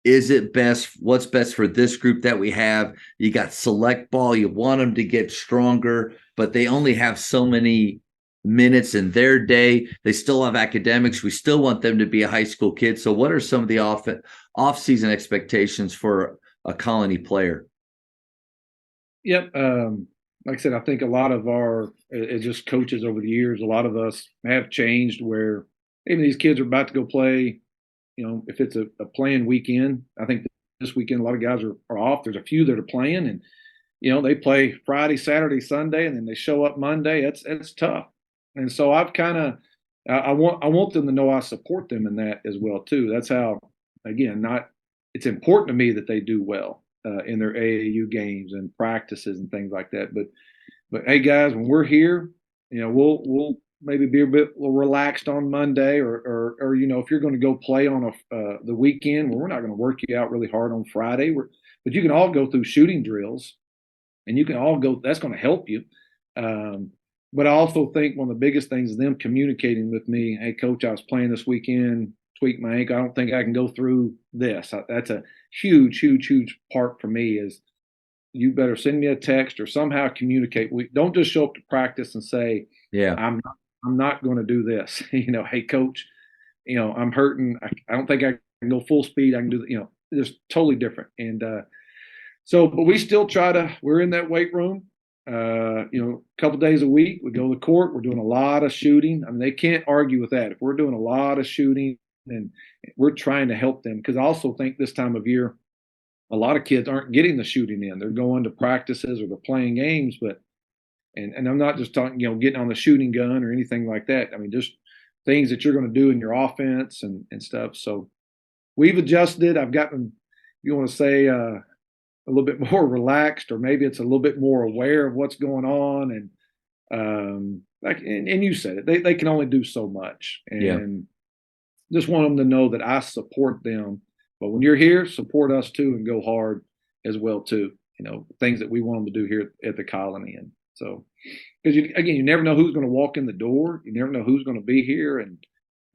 is it best? What's best for this group that we have? You got select ball. You want them to get stronger, but they only have so many minutes in their day. They still have academics. We still want them to be a high school kid. So what are some of the off-season expectations for a Colony player? Yep. Like I said, I think a lot of our, as just coaches over the years, a lot of us have changed where even these kids are about to go play, if it's a playing weekend. I think this weekend a lot of guys are off. There's a few that are playing, and, they play Friday, Saturday, Sunday, and then they show up Monday. It's tough. And so I've kind of, I want them to know I support them in that as well too. That's how, again, it's important to me that they do well in their AAU games and practices and things like that. But hey guys, when we're here, we'll maybe be a bit relaxed on Monday, or if you're going to go play on the weekend, well, we're not going to work you out really hard on Friday. But you can all go through shooting drills, and you can all go. That's going to help you. But I also think one of the biggest things is them communicating with me. Hey, coach, I was playing this weekend, tweaked my ankle. I don't think I can go through this. That's a huge, huge, huge part for me. Is you better send me a text or somehow communicate. We don't just show up to practice and say, yeah, I'm not going to do this. Hey, coach, I'm hurting. I don't think I can go full speed. I can do, it's totally different. And but we still we're in that weight room, a couple days a week. We go to the court. We're doing a lot of shooting. I mean, they can't argue with that. If we're doing a lot of shooting, and we're trying to help them, because I also think this time of year, a lot of kids aren't getting the shooting in. They're going to practices or they're playing games, and I'm not just talking, getting on the shooting gun or anything like that. I mean, just things that you're going to do in your offense and stuff. So we've adjusted. I've gotten, you want to say, a little bit more relaxed, or maybe it's a little bit more aware of what's going on. And and you said it, they can only do so much, and just want them to know that I support them. But when you're here, support us too, and go hard as well too. Things that we want them to do here at the Colony. And So, because you never know who's going to walk in the door. You never know who's going to be here, and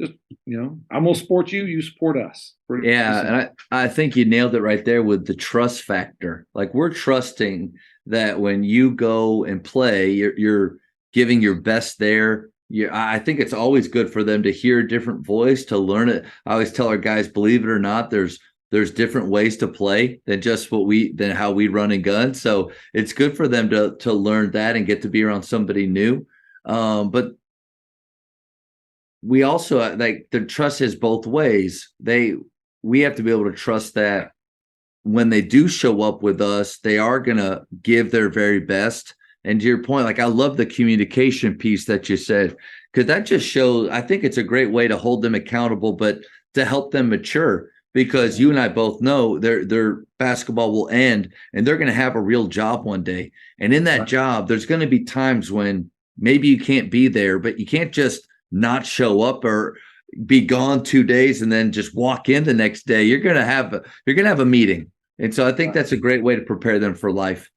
just I'm going to support you. You support us. Yeah, and I think you nailed it right there with the trust factor. Like, we're trusting that when you go and play, you're giving your best there. I think it's always good for them to hear a different voice, to learn it. I always tell our guys, believe it or not, there's different ways to play than just than how we run and gun. So it's good for them to learn that and get to be around somebody new. But we also, like, the trust is both ways. We have to be able to trust that when they do show up with us, they are going to give their very best. And to your point, like, I love the communication piece that you said, because that just shows, I think it's a great way to hold them accountable, but to help them mature, because you and I both know their basketball will end and they're going to have a real job one day. And in that job, there's going to be times when maybe you can't be there, but you can't just not show up or be gone 2 days and then just walk in the next day. You're going to have a meeting. And so I think that's a great way to prepare them for life.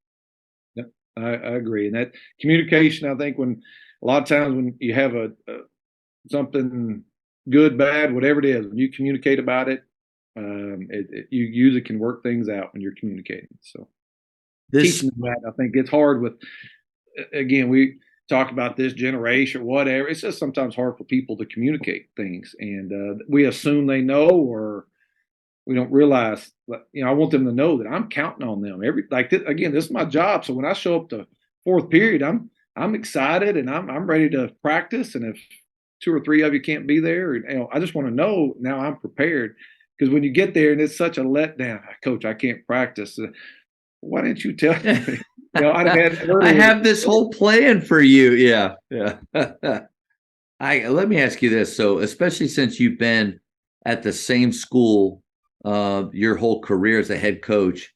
Yep, I agree. And that communication, I think, when a lot of times when you have something good, bad, whatever it is, when you communicate about it, you usually can work things out when you're communicating. So teaching them that, I think it's hard with, again, we talk about this generation or whatever. It's just sometimes hard for people to communicate things, and we assume they know, or we don't realize. I want them to know that I'm counting on them. Again, this is my job. So when I show up to fourth period, I'm excited and I'm ready to practice. And if 2 or 3 of you can't be there, I just want to know now I'm prepared. Because when you get there and it's such a letdown, Coach, I can't practice. Why didn't you tell me? I have this whole plan for you. Yeah. Let me ask you this. So, especially since you've been at the same school your whole career as a head coach,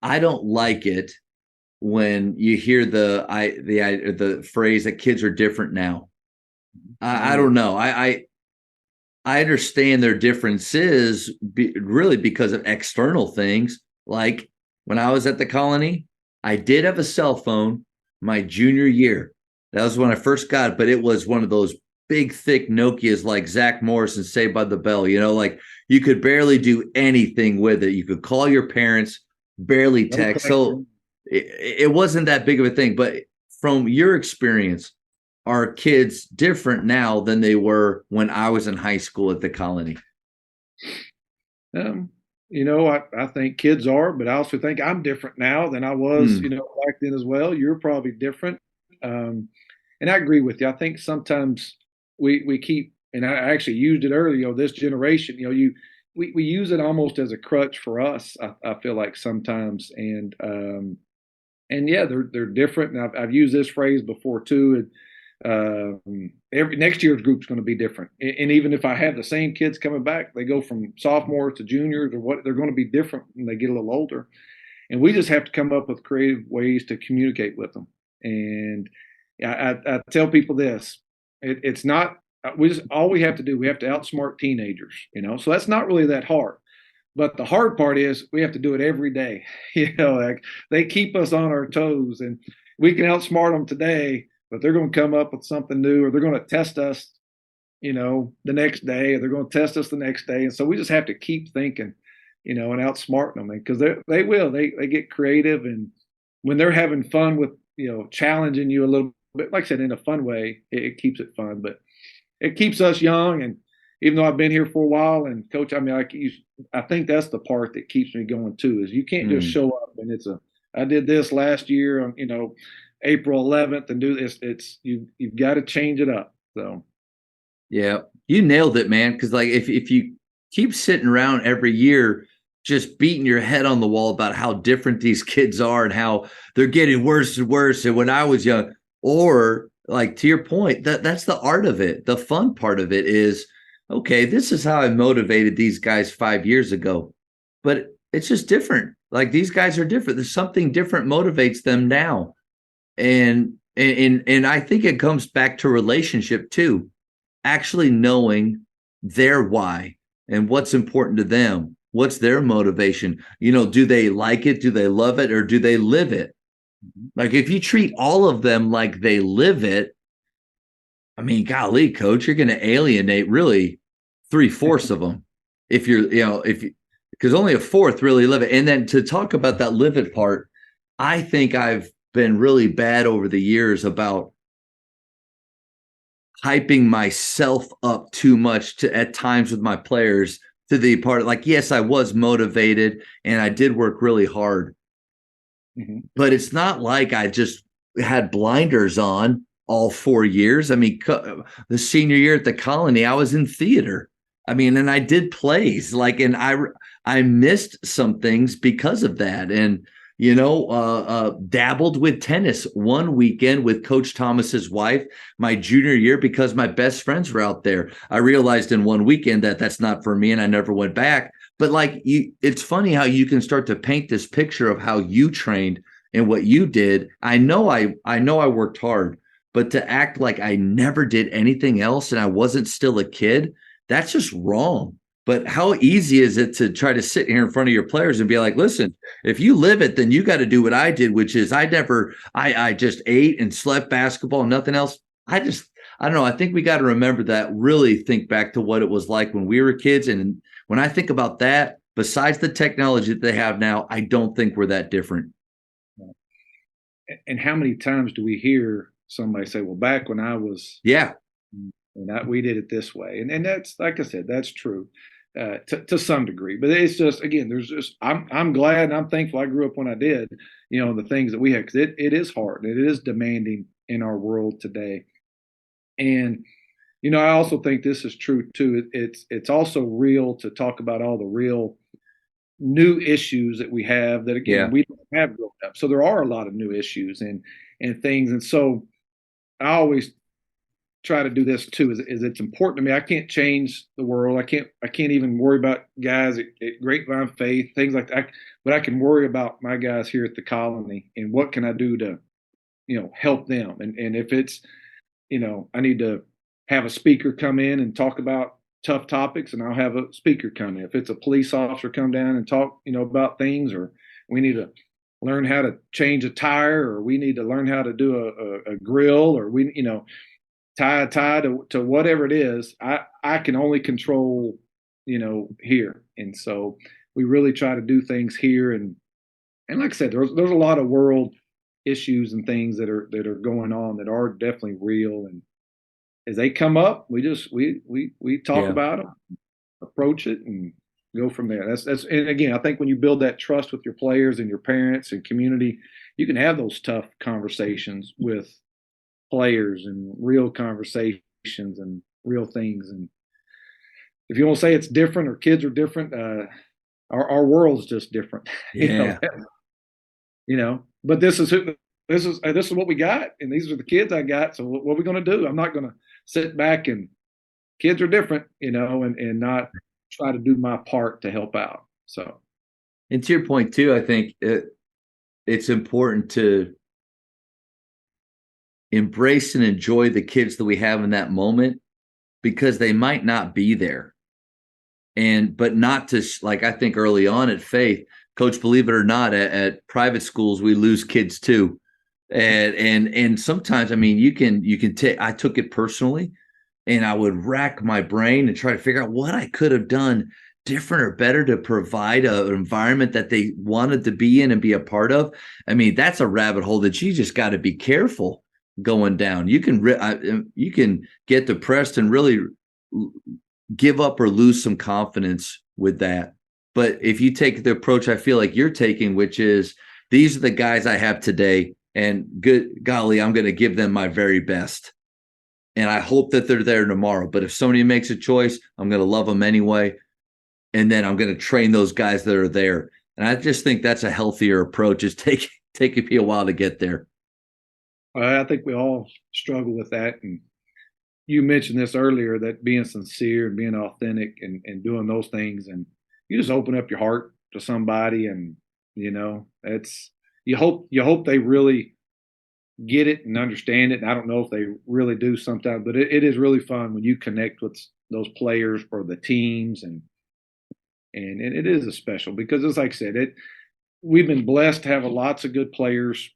I don't like it when you hear the phrase that kids are different now. I don't know. I understand their differences really because of external things. Like, when I was at the Colony, I did have a cell phone my junior year. That was when I first got it, but it was one of those big, thick Nokias like Zach Morris and Saved by the Bell. Like, you could barely do anything with it. You could call your parents, barely text. So it wasn't that big of a thing. But from your experience, are kids different now than they were when I was in high school at the Colony? I think kids are, but I also think I'm different now than I was, back then as well. You're probably different. And I agree with you. I think sometimes we keep, and I actually used it earlier, this generation, we use it almost as a crutch for us. I feel like sometimes, and yeah, they're different. And I've used this phrase before too. Every next year's group's going to be different. And even if I have the same kids coming back, they go from sophomores to juniors, or they're going to be different when they get a little older. And we just have to come up with creative ways to communicate with them. And I tell people this: it's not. All we have to do. We have to outsmart teenagers. So that's not really that hard. But the hard part is we have to do it every day. Like, they keep us on our toes, and we can outsmart them today, but they're going to come up with something new, or they're going to test us, the next day, or they're going to test us the next day. And so we just have to keep thinking, and outsmarting them, because they will. They get creative, and when they're having fun with, challenging you a little bit, like I said, in a fun way, it keeps it fun. But it keeps us young. And even though I've been here for a while, and Coach, I think that's the part that keeps me going too, is you can't just show up and I did this last year on, April 11th and do this. You've got to change it up. So. Yeah, you nailed it, man. Because, like, if you keep sitting around every year just beating your head on the wall about how different these kids are and how they're getting worse and worse, and when I was young, or, like, to your point, that's the art of it. The fun part of it is, okay, this is how I motivated these guys 5 years ago, but it's just different. Like, these guys are different. There's something different motivates them now. And I think it comes back to relationship too, actually knowing their why and what's important to them. What's their motivation? Do they like it? Do they love it? Or do they live it? Like if you treat all of them like they live it, I mean, golly, coach, you're going to alienate really 3/4 of them. If you're, because only a fourth really live it. And then to talk about that live it part, I think I've been really bad over the years about hyping myself up too much at times with my players to the part like, yes, I was motivated and I did work really hard, but it's not like I just had blinders on all 4 years. I mean, the senior year at the Colony, I was in theater. I mean, and I did plays and I missed some things because of that. And, dabbled with tennis one weekend with Coach Thomas's wife my junior year because my best friends were out there. I realized in one weekend that that's not for me and I never went back. But it's funny how you can start to paint this picture of how you trained and what you did. I know I worked hard, but to act like I never did anything else and I wasn't still a kid, that's just wrong. But how easy is it to try to sit here in front of your players and be like, listen, if you live it, then you got to do what I did, which is I just ate and slept basketball and nothing else. I don't know. I think we got to remember that, really think back to what it was like when we were kids. And when I think about that, besides the technology that they have now, I don't think we're that different. And how many times do we hear somebody say, well, back when I was, yeah, and we did it this way. And that's, like I said, that's true to some degree. But it's just, again, I'm glad and I'm thankful I grew up when I did, the things that we had, because it is hard and it is demanding in our world today. And, I also think this is true too. It's also real to talk about all the real new issues that we have that, again, we don't have growing up. So there are a lot of new issues and things. And so I always try to do this too, is it's important to me. I can't change the world. I can't even worry about guys at Grapevine Faith, things like that. But I can worry about my guys here at the Colony and what can I do to, help them. And if it's, I need to have a speaker come in and talk about tough topics, and I'll have a speaker come in. If it's a police officer come down and talk, about things, or we need to learn how to change a tire, or we need to learn how to do a grill, or we, tie a tie to whatever it is, I can only control, here. And so we really try to do things here. And like I said, there's a lot of world issues and things that are going on that are definitely real. And as they come up, we talk about them, approach it, and go from there. That's and again, I think when you build that trust with your players and your parents and community, you can have those tough conversations with players and real conversations and real things. And if you want to say it's different or kids are different, our world's just different. Yeah. But this is what we got, and these are the kids I got. So what are we going to do? I'm not going to sit back and kids are different, and not try to do my part to help out. So, and to your point too, I think it's important to embrace and enjoy the kids that we have in that moment, because they might not be there. But not to, like, I think early on at Faith, Coach, believe it or not, at private schools, we lose kids too. And sometimes, I mean, you can take, I took it personally, and I would rack my brain and try to figure out what I could have done different or better to provide an environment that they wanted to be in and be a part of. I mean, that's a rabbit hole that you just got to be careful going down. You can get depressed and really give up or lose some confidence with that. But if you take the approach I feel like you're taking, which is, these are the guys I have today, and good golly, I'm going to give them my very best. And I hope that they're there tomorrow. But if somebody makes a choice, I'm going to love them anyway. And then I'm going to train those guys that are there. And I just think that's a healthier approach. It's taking me a while to get there. I think we all struggle with that. And you mentioned this earlier, that being sincere and being authentic and doing those things, and you just open up your heart to somebody, and that's, you hope they really get it and understand it. And I don't know if they really do sometimes, but it is really fun when you connect with those players or the teams, and it is a special, because it's like I said, we've been blessed to have lots of good players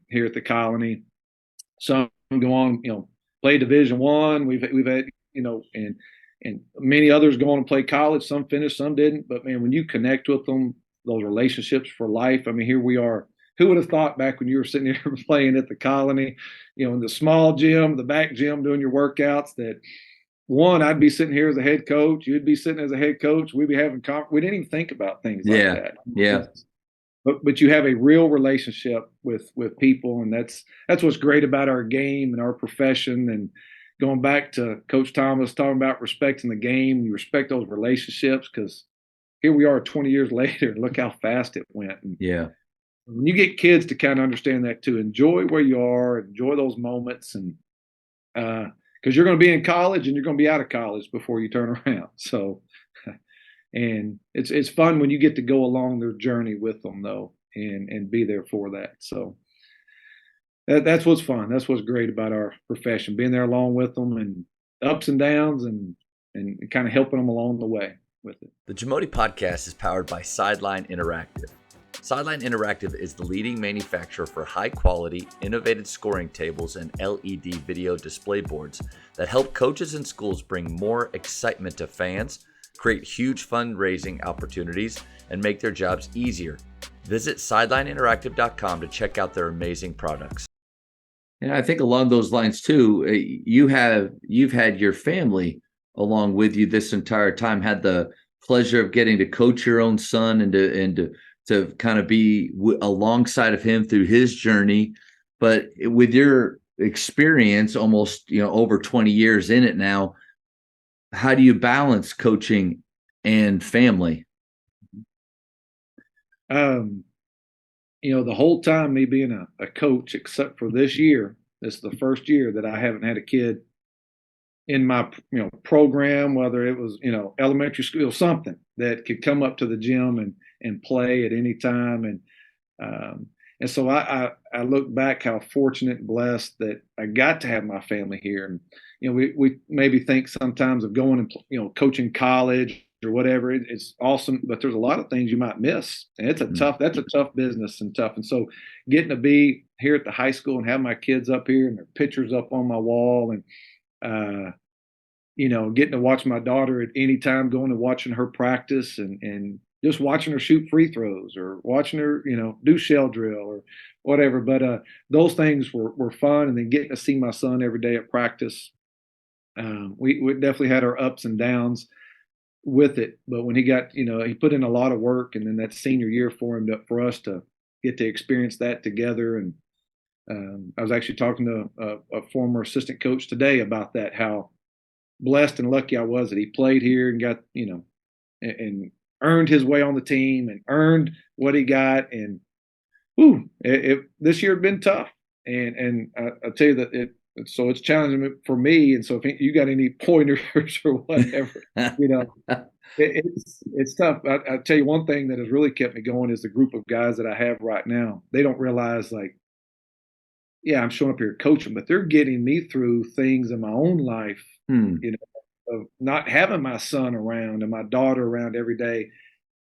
here at the Colony. Some go on, play Division I. We've had, and many others go on and play college. Some finished, some didn't. But man, when you connect with them, those relationships for life. I mean, here we are. Who would have thought back when you were sitting here playing at the Colony, in the small gym, the back gym, doing your workouts, that one, I'd be sitting here as a head coach. You'd be sitting as a head coach. We'd be having we didn't even think about things like that. Yeah. But you have a real relationship with people, and that's what's great about our game and our profession. And going back to Coach Thomas talking about respecting the game, you respect those relationships, because here we are 20 years later. Look how fast it went. And yeah. When you get kids to kind of understand that too, enjoy where you are, enjoy those moments, and because you're going to be in college and you're going to be out of college before you turn around. So, and it's fun when you get to go along their journey with them, though, and be there for that. So that's what's fun. That's what's great about our profession, being there along with them, and ups and downs, and kind of helping them along the way with it. The Jamodi podcast is powered by Sideline Interactive. Sideline Interactive is the leading manufacturer for high-quality, innovative scoring tables and LED video display boards that help coaches and schools bring more excitement to fans, create huge fundraising opportunities, and make their jobs easier. Visit sidelineinteractive.com to check out their amazing products. And I think along those lines too, you've had your family along with you this entire time, had the pleasure of getting to coach your own son and to kind of be alongside of him through his journey. But with your experience, almost over 20 years in it now, how do you balance coaching and family? The whole time, me being a coach, except for this year, this is the first year that I haven't had a kid in my program, whether it was elementary school, something that could come up to the gym and play at any time. And so I look back how fortunate and blessed that I got to have my family here. And we maybe think sometimes of going and coaching college or whatever. It's awesome, but there's a lot of things you might miss, and that's a tough business and tough. And so getting to be here at the high school and have my kids up here and their pictures up on my wall, and getting to watch my daughter at any time, going and watching her practice, and just watching her shoot free throws, or watching her, do shell drill or whatever. But those things were fun. And then getting to see my son every day at practice. We definitely had our ups and downs with it. But when he got, he put in a lot of work, and then that senior year for him, for us to get to experience that together. And I was actually talking to a former assistant coach today about that, how blessed and lucky I was that he played here and got, and earned his way on the team and earned what he got. And this year had been tough. And I'll tell you that so it's challenging for me. And so if you got any pointers or whatever, it's tough. I'll tell you one thing that has really kept me going is the group of guys that I have right now. They don't realize, I'm showing up here coaching, but they're getting me through things in my own life, of not having my son around and my daughter around every day.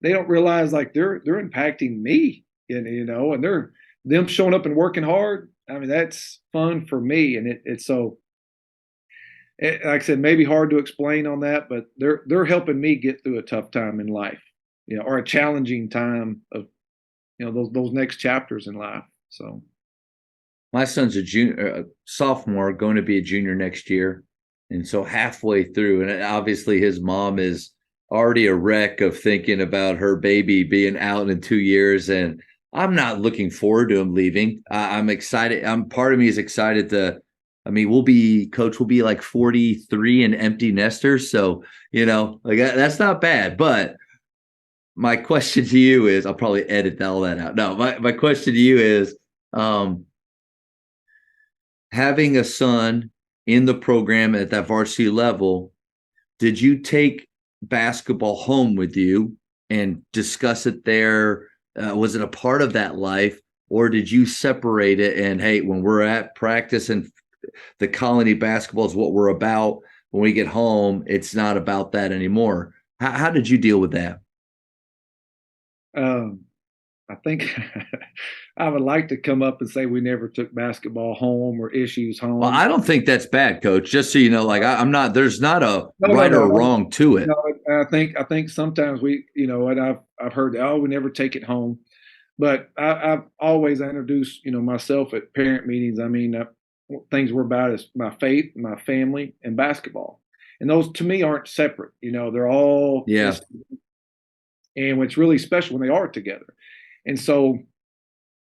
They don't realize they're impacting me, and they're them showing up and working hard. I mean, that's fun for me. And it's so, like I said, maybe hard to explain on that, but they're helping me get through a tough time in life, or a challenging time of, those next chapters in life. So my son's a sophomore, going to be a junior next year. And so halfway through, and obviously his mom is already a wreck of thinking about her baby being out in 2 years. And I'm not looking forward to him leaving. I'm excited. Part of me is excited Coach will be like 43 and empty nesters. So, that's not bad. But my question to you is, I'll probably edit all that out. No, my question to you is, having a son in the program at that varsity level, did you take basketball home with you and discuss it there? Was it a part of that life, or did you separate it and, hey, when we're at practice and the Colony basketball is what we're about, when we get home, it's not about that anymore? How did you deal with that? I think I would like to come up and say we never took basketball home or issues Well, home. I don't think that's bad, Coach. Just so you know, like I'm not. There's not a No, no, right no, or no. wrong to it. No, I think sometimes we, and I've heard, oh, we never take it home, but I've always introduced, myself at parent meetings. I mean, things we're about is my faith, my family, and basketball, and those to me aren't separate. They're all Yeah. and what's really special when they are together. And so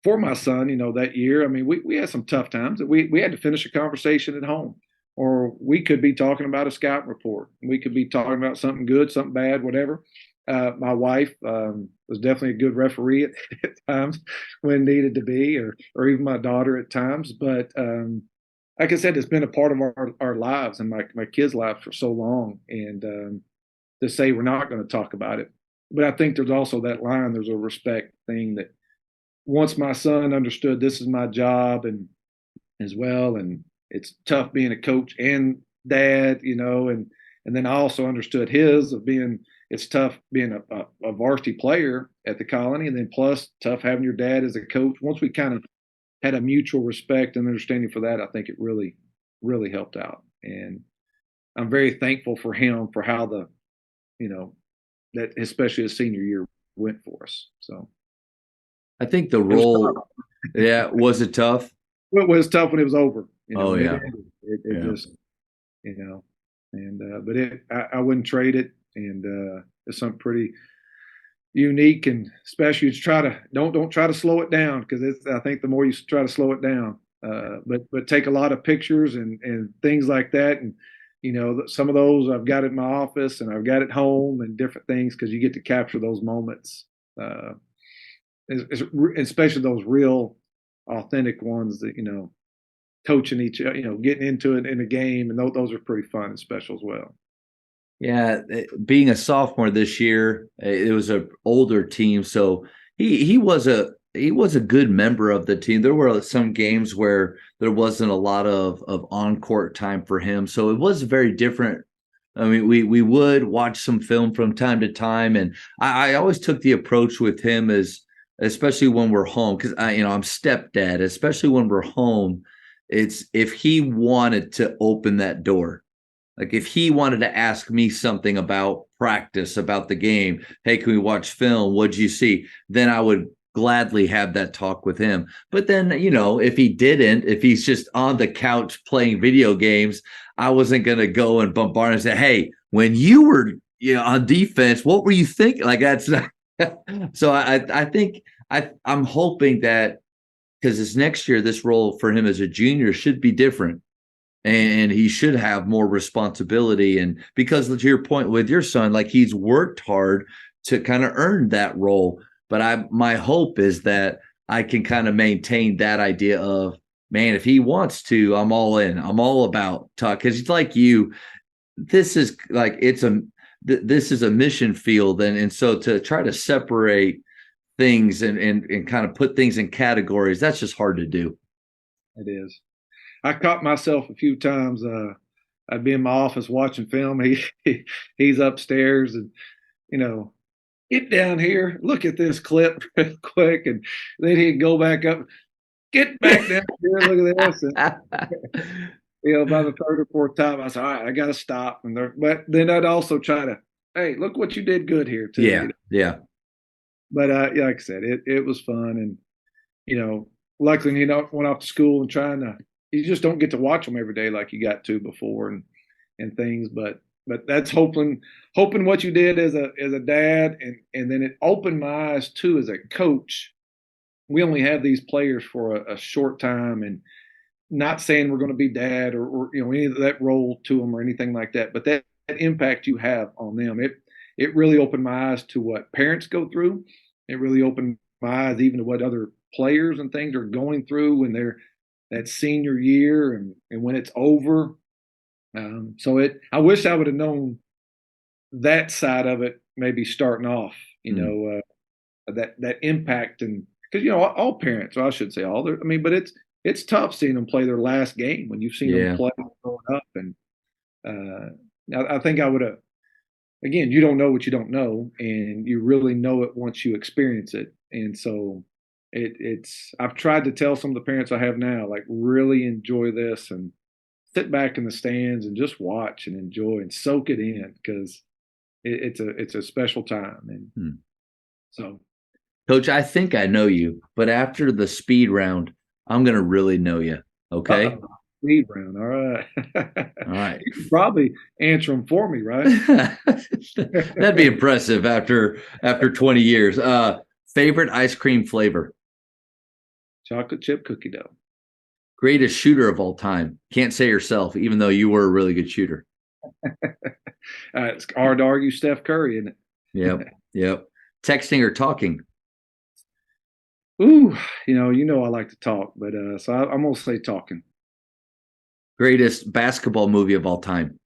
for my son, that year, I mean, we had some tough times. We had to finish a conversation at home, or we could be talking about a scout report. We could be talking about something good, something bad, whatever. My wife was definitely a good referee at times when needed to be, or even my daughter at times. But like I said, it's been a part of our lives and my kids' lives for so long. And to say we're not going to talk about it, but I think there's also that line. There's a respect thing that once my son understood this is my job and as well, and it's tough being a coach and dad, and then I also understood his of being it's tough being a varsity player at the Colony, and then plus tough having your dad as a coach. Once we kind of had a mutual respect and understanding for that, I think it really, really helped out, and I'm very thankful for him for how you know, that especially his senior year went for us. So I think the it was role, tough. yeah, was it tough? It was tough when it was over. Oh It yeah, ended. It yeah. just, and but I wouldn't trade it, and it's something pretty unique and special. You try to don't try to slow it down because it's. I think the more you try to slow it down, but take a lot of pictures and things like that, and some of those I've got at my office and I've got at home and different things because you get to capture those moments, especially those real, authentic ones that coaching getting into it in a game, and those are pretty fun and special as well. Yeah, being a sophomore this year, it was an older team, so he was a good member of the team. There were some games where there wasn't a lot of on court time for him, so it was very different. I mean, we would watch some film from time to time, and I always took the approach with him as, especially when we're home, because I'm stepdad. Especially when we're home, it's if he wanted to open that door. Like if he wanted to ask me something about practice, about the game, hey, can we watch film? What'd you see? Then I would gladly have that talk with him. But then, if he didn't, if he's just on the couch playing video games, I wasn't going to go and bombard and say, hey, when you were on defense, what were you thinking? Like that's not. So I think I'm hoping that because this next year, this role for him as a junior should be different and he should have more responsibility. And because to your point with your son, like he's worked hard to kind of earn that role. But my hope is that I can kind of maintain that idea of, man, if he wants to, I'm all in. I'm all about Tuck. Because it's like this is like this is a mission field, and so to try to separate things and kind of put things in categories, that's just hard to do. It is. I caught myself a few times. I'd be in my office watching film. He's upstairs, and get down here, look at this clip real quick, and then he'd go back up, get back down here, look at this. And, by the third or fourth time, I said, all right, I got to stop. But then I'd also try to, hey, look what you did good here too. Yeah, yeah. But yeah, like I said, it was fun, and luckily went off to school and trying to. You just don't get to watch them every day like you got to before, and things. But that's hoping what you did as a dad, and then it opened my eyes too as a coach. We only have these players for a short time, and not saying we're going to be dad or any of that role to them or anything like that, but that impact you have on them, it really opened my eyes to what parents go through. It really opened my eyes even to what other players and things are going through when they're that senior year and when it's over. I wish I would have known that side of it, maybe starting off, that impact. And because, all parents, or I should say all their, I mean, but it's tough seeing them play their last game when you've seen them play growing up. And I think I would have, again, you don't know what you don't know, and you really know it once you experience it. And so it's I've tried to tell some of the parents I have now, like, really enjoy this and sit back in the stands and just watch and enjoy and soak it in, because it's a special time. And Hmm. so, Coach, I think I know you, but after the speed round, I'm going to really know you. Okay. speed round. All right. All right. You could probably answer them for me, right? That'd be impressive after 20 years. Favorite ice cream flavor? Chocolate chip cookie dough. Greatest shooter of all time? Can't say yourself, even though you were a really good shooter. It's hard to argue Steph Curry, isn't it? Yep. Yep. Texting or talking? Ooh, I like to talk, but so I'm gonna say talking. Greatest basketball movie of all time?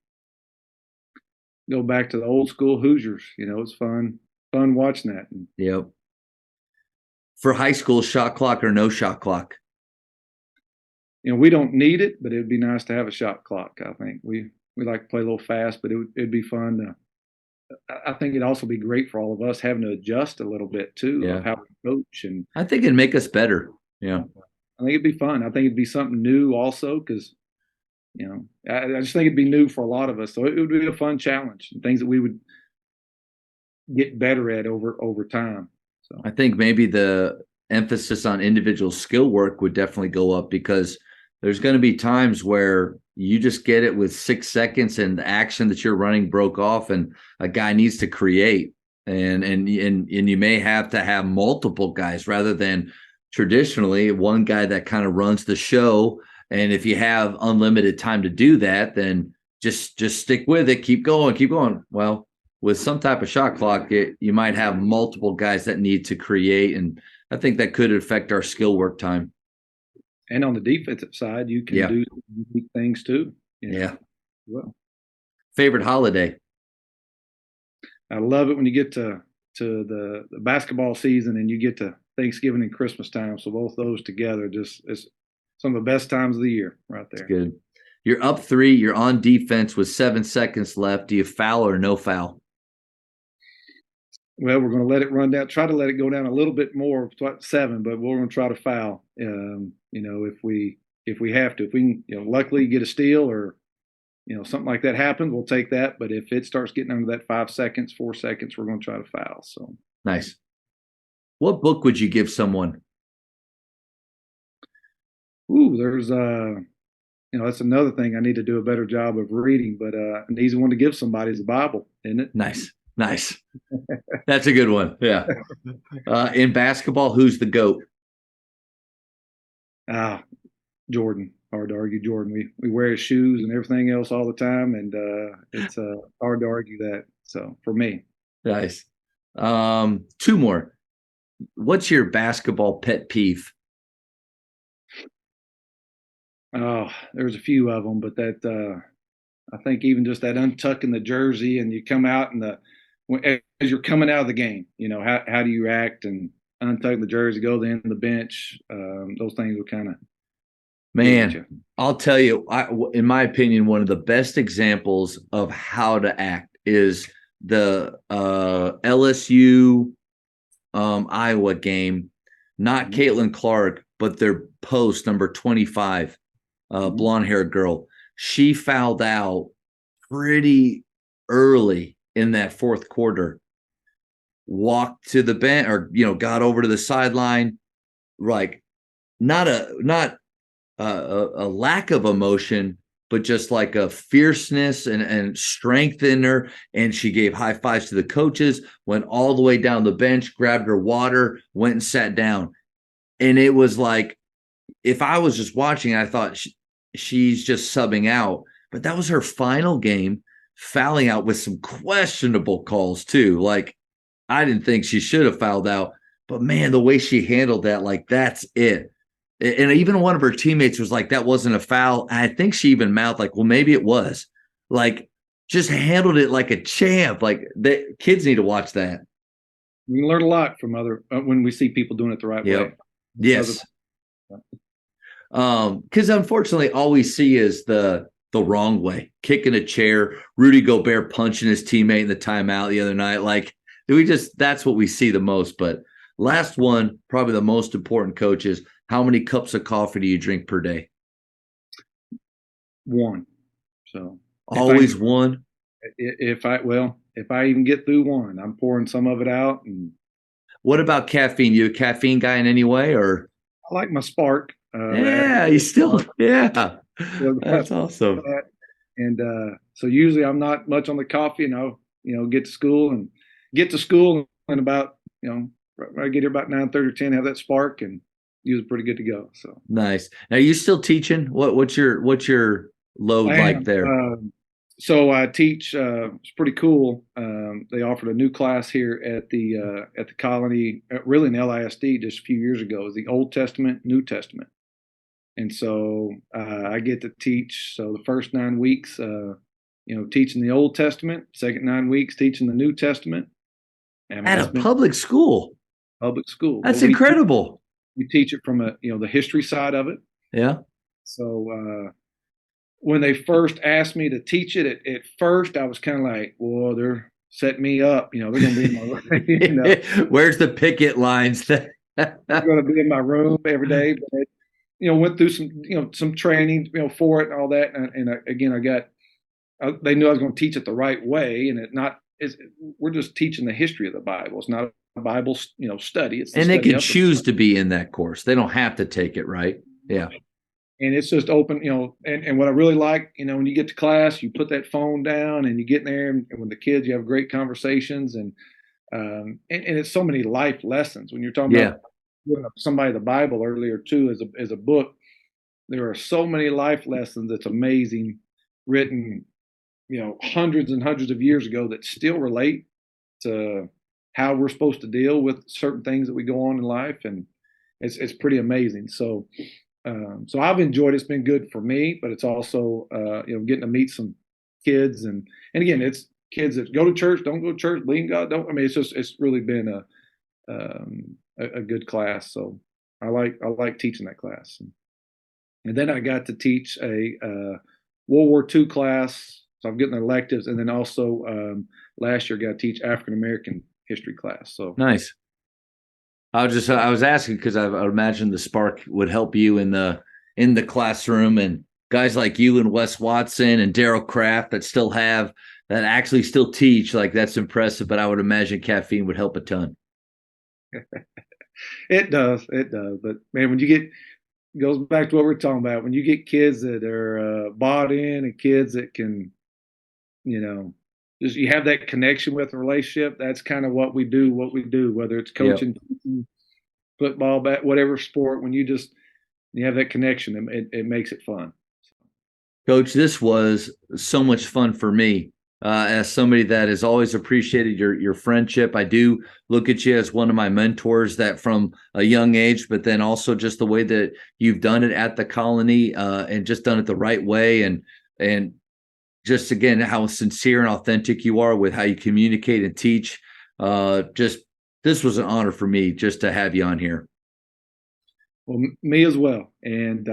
Go back to the old school Hoosiers. It's fun watching that. And, Yep. For high school, shot clock or no shot clock? we don't need it, but it would be nice to have a shot clock. I think we like to play a little fast, but it'd be fun to. I think it'd also be great for all of us having to adjust a little bit too Yeah. of how we coach, and I think it'd make us better. Yeah. I think it'd be fun. I think it'd be something new also, because I just think it'd be new for a lot of us. So it would be a fun challenge and things that we would get better at over time. So I think maybe the emphasis on individual skill work would definitely go up, because there's going to be times where you just get it with 6 seconds and the action that you're running broke off and a guy needs to create. And you may have to have multiple guys rather than traditionally one guy that kind of runs the show. And if you have unlimited time to do that, then just stick with it. Keep going, keep going. Well, with some type of shot clock, you might have multiple guys that need to create. And I think that could affect our skill work time. And on the defensive side, you can do unique things too. Yeah. Well, favorite holiday? I love it when you get to the basketball season and you get to Thanksgiving and Christmas time. So both those together, just it's some of the best times of the year right there. That's good. You're up 3. You're on defense with 7 seconds left. Do you foul or no foul? Well, we're going to let it run down. Try to let it go down a little bit more, 7, but we're going to try to foul. If we have to, if we can, luckily get a steal or something like that happens, we'll take that. But if it starts getting under that 5 seconds, 4 seconds, we're going to try to foul. So nice. What book would you give someone? Ooh, there's that's another thing I need to do a better job of reading. But an easy one to give somebody is the Bible, isn't it? Nice. That's a good one. Yeah. In basketball, who's the GOAT? Jordan. Hard to argue Jordan. We wear his shoes and everything else all the time, and it's hard to argue that. So for me. Nice. 2 more. What's your basketball pet peeve? Oh, there's a few of them, but that I think even just that untucking the jersey and you come out and as you're coming out of the game, how do you act and untuck the jersey, go then the bench. Those things will kind of. Man, I'll tell you, in my opinion, one of the best examples of how to act is the LSU Iowa game. Not Caitlin Clark, but their post number 25, blonde-haired girl. She fouled out pretty early in that fourth quarter. Walked to the bench, or got over to the sideline, like not a lack of emotion, but just like a fierceness and strength in her. And she gave high fives to the coaches, went all the way down the bench, grabbed her water, went and sat down. And it was like, if I was just watching, I thought she's just subbing out. But that was her final game, fouling out with some questionable calls too. Like, I didn't think she should have fouled out. But man, the way she handled that, like, that's it. And even one of her teammates was like, that wasn't a foul. I think she even mouthed like, well, maybe it was. Like, just handled it like a champ. Like, the kids need to watch that. We learn a lot from when we see people doing it the right way. Yes. Because unfortunately, all we see is the wrong way. Kicking a chair, Rudy Gobert punching his teammate in the timeout the other night. Like, that's what we see the most. But Last one, probably the most important, coach, is how many cups of coffee do you drink per day? One. So Always one. if I even get through one, I'm pouring some of it out. And what about caffeine? You a caffeine guy in any way, or? I like my Spark. Yeah, you still, yeah. That's awesome. And so usually I'm not much on the coffee, and I'll get to school and about I get here about 9:30 or 10, have that Spark, and usually pretty good to go. So nice. Now, are you still teaching? What's your load like there? So I teach. It's pretty cool. They offered a new class here at the Colony, really in LISD, just a few years ago. It was the Old Testament, New Testament, and so I get to teach. So the first 9 weeks, teaching the Old Testament. Second 9 weeks, teaching the New Testament. At a public school. Public school. That's incredible. We teach it from the history side of it. Yeah. So when they first asked me to teach it, at first I was kind of like, well, they're setting me up. They're going to be in my room. Where's the picket lines? They're going to be in my room every day. But went through some training, for it and all that. And again, they knew I was going to teach it the right way, and we're just teaching the history of the Bible. It's not a Bible, study. And they can choose to be in that course. They don't have to take it, right? Yeah. And it's just open, and what I really like, when you get to class, you put that phone down and you get in there, and with the kids, you have great conversations, and it's so many life lessons. When you're talking about giving somebody the Bible earlier too, as a book, there are so many life lessons that's amazing, written, hundreds and hundreds of years ago, that still relate to how we're supposed to deal with certain things that we go on in life, and it's pretty amazing. So I've enjoyed it. It's been good for me, but it's also getting to meet some kids, and again, it's kids that go to church, don't go to church, believe in God, don't. I mean, it's really been a good class. So I like teaching that class, and then I got to teach a World War II class. So I'm getting electives, and then also last year got to teach African American history class. So nice. I was asking because I imagine the Spark would help you in the classroom, and guys like you and Wes Watson and Daryl Kraft that actually still teach, like that's impressive. But I would imagine caffeine would help a ton. It does. But man, it goes back to what we're talking about. When you get kids that are bought in, and kids that can, just you have that connection with the relationship. That's kind of what we do, whether it's coaching, football, whatever sport. When you have that connection, it makes it fun. Coach, this was so much fun for me. As somebody that has always appreciated your friendship, I do look at you as one of my mentors, that from a young age, but then also just the way that you've done it at the Colony, and just done it the right way, and just again how sincere and authentic you are with how you communicate and teach. This was an honor for me just to have you on here. Well, me as well, and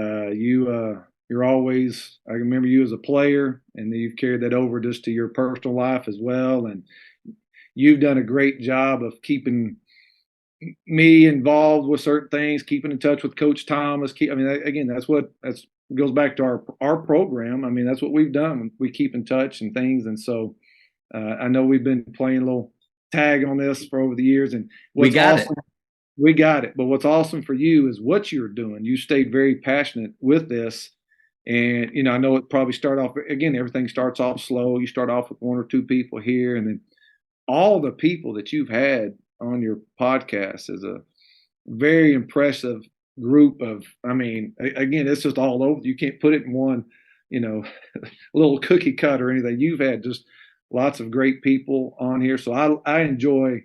you're always, I remember you as a player, and then you've carried that over just to your personal life as well. And you've done a great job of keeping me involved with certain things, keeping in touch with Coach Thomas. Again, that goes back to our program. I mean, that's what we've done. We keep in touch and things. And so I know we've been playing a little tag on this for over the years, and we got it. But what's awesome for you is what you're doing. You stayed very passionate with this. And, I know it probably started off, again, everything starts off slow. You start off with one or two people here, and then all the people that you've had on your podcast is a very impressive group of, again, it's just all over. You can't put it in one, little cookie cut or anything. You've had just lots of great people on here. So I enjoy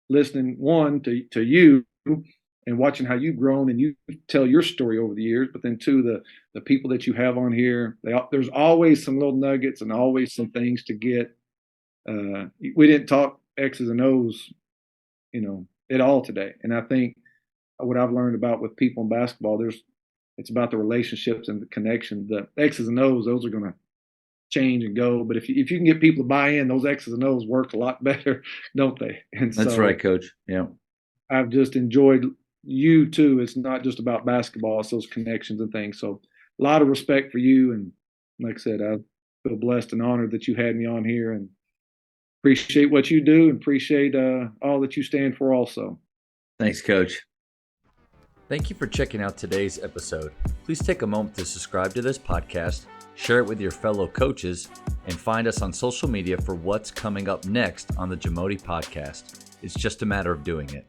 listening, one, to you, and watching how you've grown and you tell your story over the years, but then two, the people that you have on here, there's always some little nuggets and always some things to get. We didn't talk X's and O's, at all today. And I think what I've learned about with people in basketball, it's about the relationships and the connection. The X's and O's, those are going to change and go. But if you can get people to buy in, those X's and O's work a lot better, don't they? And that's right, Coach. Yeah. I've just enjoyed you too. It's not just about basketball; it's those connections and things. So, a lot of respect for you, and like I said, I feel blessed and honored that you had me on here, and appreciate what you do, and appreciate all that you stand for. Also, Thanks, Coach. Thank you for checking out today's episode. Please take a moment to subscribe to this podcast, share it with your fellow coaches, and find us on social media for what's coming up next on the Jamodi podcast. It's just a matter of doing it.